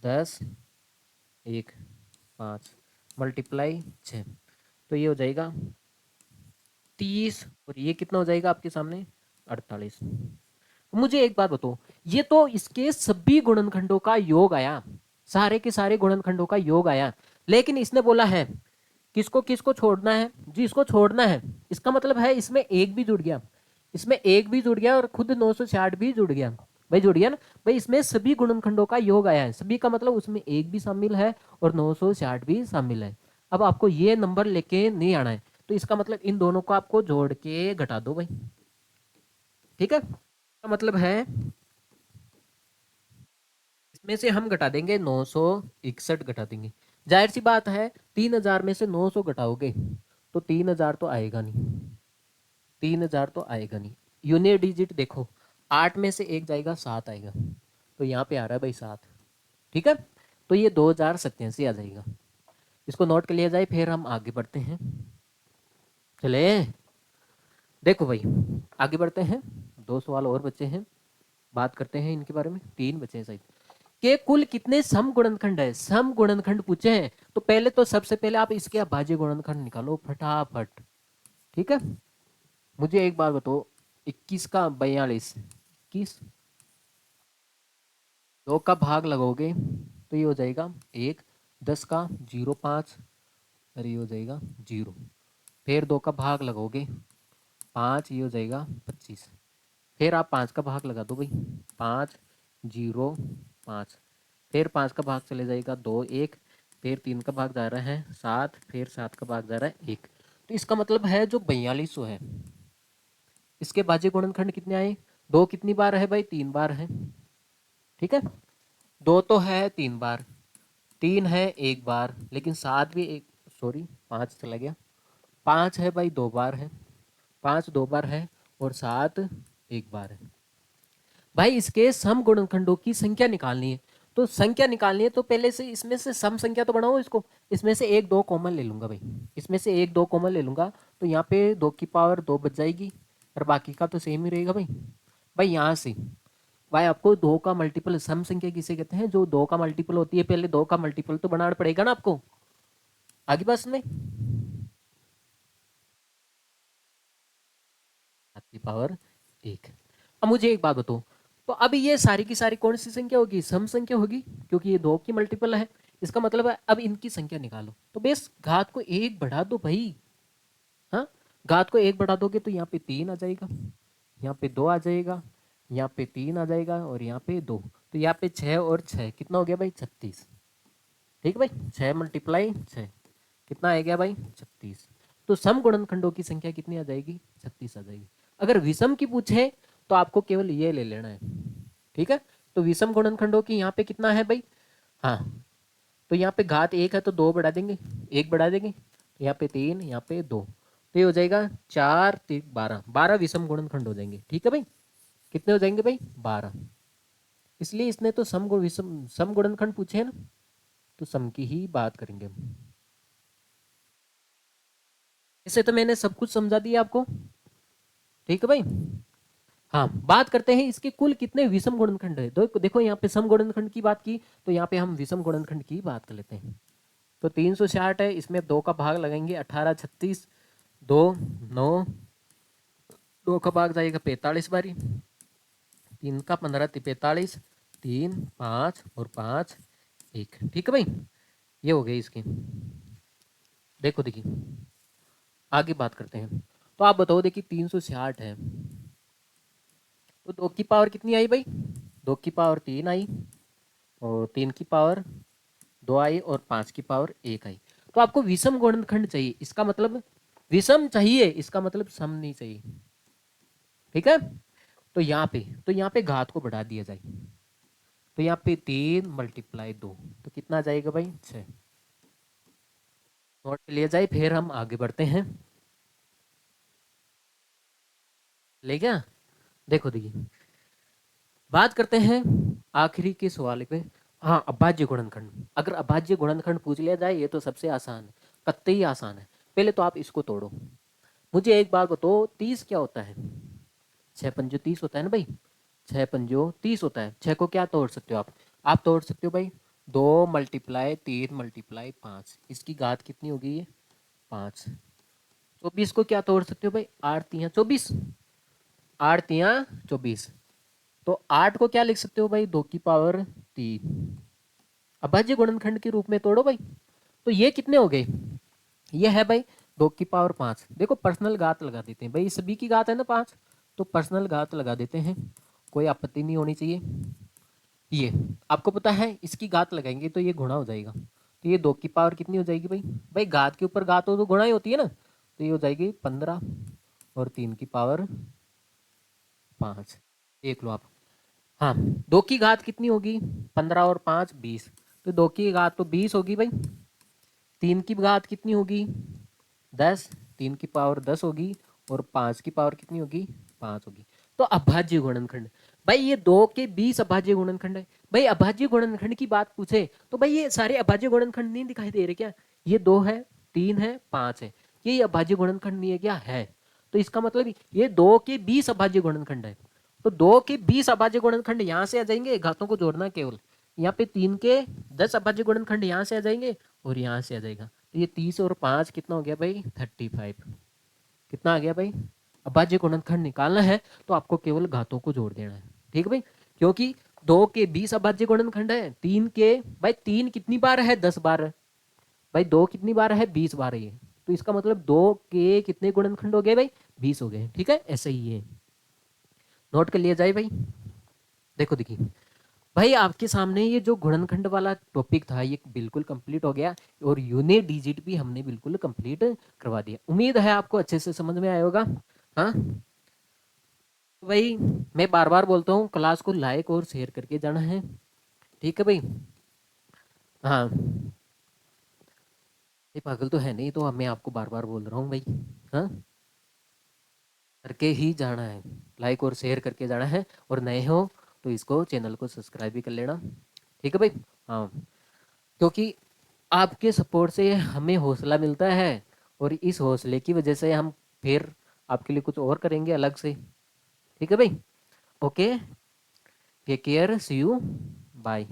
Speaker 1: 10 1 5 मल्टीप्लाई 6, तो ये हो जाएगा 30, और ये कितना हो जाएगा आपके सामने, 48। मुझे एक बात बताओ, ये तो इसके सभी गुणनखंडों का योग आया, सारे के सारे गुणनखंडों का योग आया, लेकिन इसने बोला है किसको किसको छोड़ना है, जी इसको छोड़ना है। इसका मतलब है इसमें एक भी जुड़ गया, इसमें एक भी जुड़ गया, और खुद 960 भी जुड़ गया भाई, जुड़ गया ना भाई, इसमें सभी गुणनखंडों का योग आया है, सभी का मतलब उसमें एक भी शामिल है और 960 भी शामिल है। अब आपको ये नंबर लेके नहीं आना है, तो इसका मतलब इन दोनों को आपको जोड़ के घटा दो भाई, ठीक है। इसका मतलब है इसमें से हम घटा देंगे 961 घटा देंगे, जाहिर सी बात है 3000 में से 900 घटाओगे तो 3000 तो आएगा नहीं, 3000 तो आएगा नहीं। यूनिट डिजिट देखो, 8 में से 1 जाएगा 7 आएगा, तो यहाँ पे आ रहा है भाई 7, ठीक है। तो ये 2087 आ जाएगा, इसको नोट कर लिया जाए, फिर हम आगे बढ़ते हैं। चले, देखो भाई आगे बढ़ते हैं, 2 सवाल और बचे हैं, बात करते हैं इनके बारे में, 3 बचे हैं शायद। के कुल कितने सम गुणनखंड है, सम गुणनखंड पूछे हैं, तो पहले तो सबसे पहले आप इसके अभाज्य गुणनखंड निकालो फटाफट, ठीक है। मुझे एक बात बताओ, 21 का 42, 21, 2 का भाग लगोगे तो ये हो जाएगा 1, 10 का 0.5, अरे ये हो जाएगा 0, फिर 2 का भाग लगोगे 5, ये हो जाएगा 25, फिर आप 5 का भाग लगा दो भाई, 5 0 5, फिर 5 का भाग चले जाएगा 2 1, फिर 3 का भाग जा रहा है 7, फिर 7 का भाग जा रहा है 1। तो इसका मतलब है जो 4200 है, इसके भाज्य गुणनखंड कितने आए, 2 कितनी बार है भाई, 3 बार है, ठीक है। 2 तो है 3 बार, 3 है 1 बार, लेकिन 7 भी एक, सॉरी 5 चला गया, 5 है भाई 2 बार है, 5 2 बार है, और 7 1 बार है। भाई इसके सम गुणनखंडों की संख्या निकालनी है, तो संख्या निकालनी है तो पहले से इसमें से सम संख्या तो बनाओ इसको, इसमें से 1 2 कॉमन ले लूंगा भाई, इसमें से 1 2 कॉमन ले लूंगा, तो यहाँ पे 2 की पावर 2 बच जाएगी, और बाकी का तो सेम ही रहेगा भाई। भाई यहाँ से भाई आपको 2 का मल्टीपल, सम संख्या किसे कहते हैं, जो 2 का मल्टीपल होती है, पहले 2 का मल्टीपल तो बनाना पड़ेगा ना आपको, आगे बात सुने, 7 की पावर 1। अब मुझे एक बात बताओ, तो अब ये सारी की सारी कौन सी संख्या होगी, सम संख्या होगी, क्योंकि ये 2 की मल्टीपल है, इसका मतलब है अब इनकी संख्या निकालो, तो बेस घात को 1 बढ़ा दो भाई, हाँ, घात को 1 बढ़ा दोगे तो यहाँ पे 3 आ जाएगा, यहाँ पे 2 आ जाएगा, यहाँ पे 3 आ जाएगा, और यहाँ पे 2, तो यहाँ पे 6 और 6 कितना हो गया भाई, 36, ठीक है भाई, 6 मल्टीप्लाई 6 कितना आ गया भाई 36। तो सम गुणनखंडों की संख्या कितनी आ जाएगी 36 आ जाएगी। अगर विषम की पूछे तो आपको केवल ये ले लेना है, ठीक है। तो विषम गुणनखंडों की यहाँ पे कितना है भाई, हाँ तो यहाँ पे घात 1 है तो 2 बढ़ा देंगे, 1 बढ़ा देंगे, यहाँ पे 3, यहाँ पे 2, तो ये हो जाएगा 4 3 12, 12 विषम गुणनखंड हो जाएंगे, ठीक है भाई। कितने हो जाएंगे भाई 12। इसलिए इसने तो सम गुण विषम सम गुणनखंड पूछे हैं ना, तो सम की ही बात करेंगे हम। इससे तो मैंने सब कुछ समझा दिया आपको, ठीक है भाई। हाँ बात करते हैं इसके कुल कितने विषम गुणनखंड है। देखो यहाँ पे सम गुणनखंड की बात की, तो यहाँ पे हम विषम गुणनखंड की बात कर लेते हैं। तो 360 है, इसमें 2 का भाग लगाएंगे, 18 36 2 9, 2 का भाग जाएगा 45 बारी, 3 का 15 45, 3 5 और 5 1, ठीक है भाई। ये हो गई इसकी। देखो देखिए आगे बात करते हैं। तो आप बताओ, देखिए 360 है तो 2 की पावर कितनी आई भाई, 2 की पावर 3 आई, और 3 की पावर 2 आई, और 5 की पावर 1 आई। तो आपको विषम गुणनखंड चाहिए, इसका मतलब विषम चाहिए, इसका मतलब सम नहीं चाहिए, ठीक है। तो यहाँ पे घात को बढ़ा दिया जाए, तो यहाँ पे 3 मल्टीप्लाई 2, तो कितना आ जाएगा भाई 6। नोट लिया जाए, फिर हम आगे बढ़ते हैं। ले गया। देखो देखिए बात करते हैं आखिरी के सवाल पे। हाँ अभाज्य गुणनखंड, अगर अभाज्य गुणनखंड पूछ लिया जाए ये तो सबसे आसान है, कतई आसान है। पहले तो आप इसको तोड़ो। मुझे एक बात बताओ, 30 क्या होता है, 6 पंजो 30 होता है ना भाई, 6 पंजो 30 होता है। 6 को क्या तोड़ सकते हो आप तोड़ सकते हो भाई 2 मल्टीप्लाई 3 मल्टीप्लाई 5, इसकी घात कितनी होगी ये 5। 24 को क्या तोड़ सकते हो भाई, 8 तियां 24, 8 तियां 24, तो 8 को क्या लिख सकते हो भाई 2 की पावर 3। अभाज्य गुणनखंड के रूप में तोड़ो भाई, तो ये कितने हो गए, ये है भाई 2 की पावर 5। देखो पर्सनल घात लगा देते हैं भाई, सभी की घात है ना 5, तो पर्सनल घात लगा देते हैं, कोई आपत्ति नहीं होनी चाहिए। ये आपको पता है इसकी घात लगाएंगे तो ये गुणा हो जाएगा, तो ये 2 की पावर कितनी हो जाएगी भाई, भाई घात के ऊपर घात हो तो गुणा ही होती है ना, तो ये हो जाएगी 15, और 3 की पावर 5, देख लो आप। हाँ 2 की घात कितनी होगी, 15 और 5 20, तो 2 की घात तो 20 होगी भाई। 3 की घात कितनी होगी 10, 3 की पावर 10 होगी, और 5 की पावर कितनी होगी 5 होगी। तो अभाज्य गुणनखंड भाई, ये 2 के 20 अभाज्य गुणनखंड है भाई। अभाज्य गुणनखंड की बात पूछे तो भाई ये सारे अभाज्य गुणनखंड नहीं दिखाई दे रहे क्या, ये 2 है 3 है 5 है, ये अभाज्य गुणनखंड नहीं है क्या है। तो इसका मतलब ये 2 के 20 अभाज्य गुणनखंड है, तो 2 के 20 अभाज्य गुणनखंड यहाँ से आ जाएंगे, घातों को जोड़ना केवल। यहाँ पे 3 के 10 अभाज्य गुणनखंड यहाँ से आ जाएंगे, और यहाँ से आ जाएगा, तो ये 30 और 5 कितना हो गया भाई 35, कितना आ गया भाई। अभाज्य गुणनखंड निकालना है तो आपको केवल घातों को जोड़ देना है, ठीक है भाई। क्योंकि 2 के 20 अभाज्य गुणनखंड है, 3 के भाई 3 कितनी बार है 10 बार है भाई, 2 कितनी बार है 20 बार है ये, तो इसका मतलब 2 के कितने गुणनखंड हो गए भाई 20 हो गए, ठीक है ऐसे ही है। नोट कर लिया जाए भाई। देखो देखिए भाई आपके सामने ये जो गुणनखंड वाला टॉपिक था ये बिल्कुल कंप्लीट हो गया, और यूनिट डिजिट भी हमने बिल्कुल कंप्लीट करवा दिया। उम्मीद है आपको अच्छे से समझ में आया होगा। हाँ तो भाई मैं बार बार बोलता हूँ, क्लास को लाइक और शेयर करके जाना है, ठीक है भाई। हाँ ये पागल तो है नहीं, तो मैं आपको बार बार बोल रहा हूँ भाई, हाँ करके ही जाना है, लाइक और शेयर करके जाना है, और नए हो तो इसको चैनल को सब्सक्राइब भी कर लेना, ठीक है भाई। हाँ क्योंकि आपके सपोर्ट से हमें हौसला मिलता है, और इस हौसले की वजह से हम फिर आपके लिए कुछ और करेंगे अलग से, ठीक है भाई। Okay take care see you bye.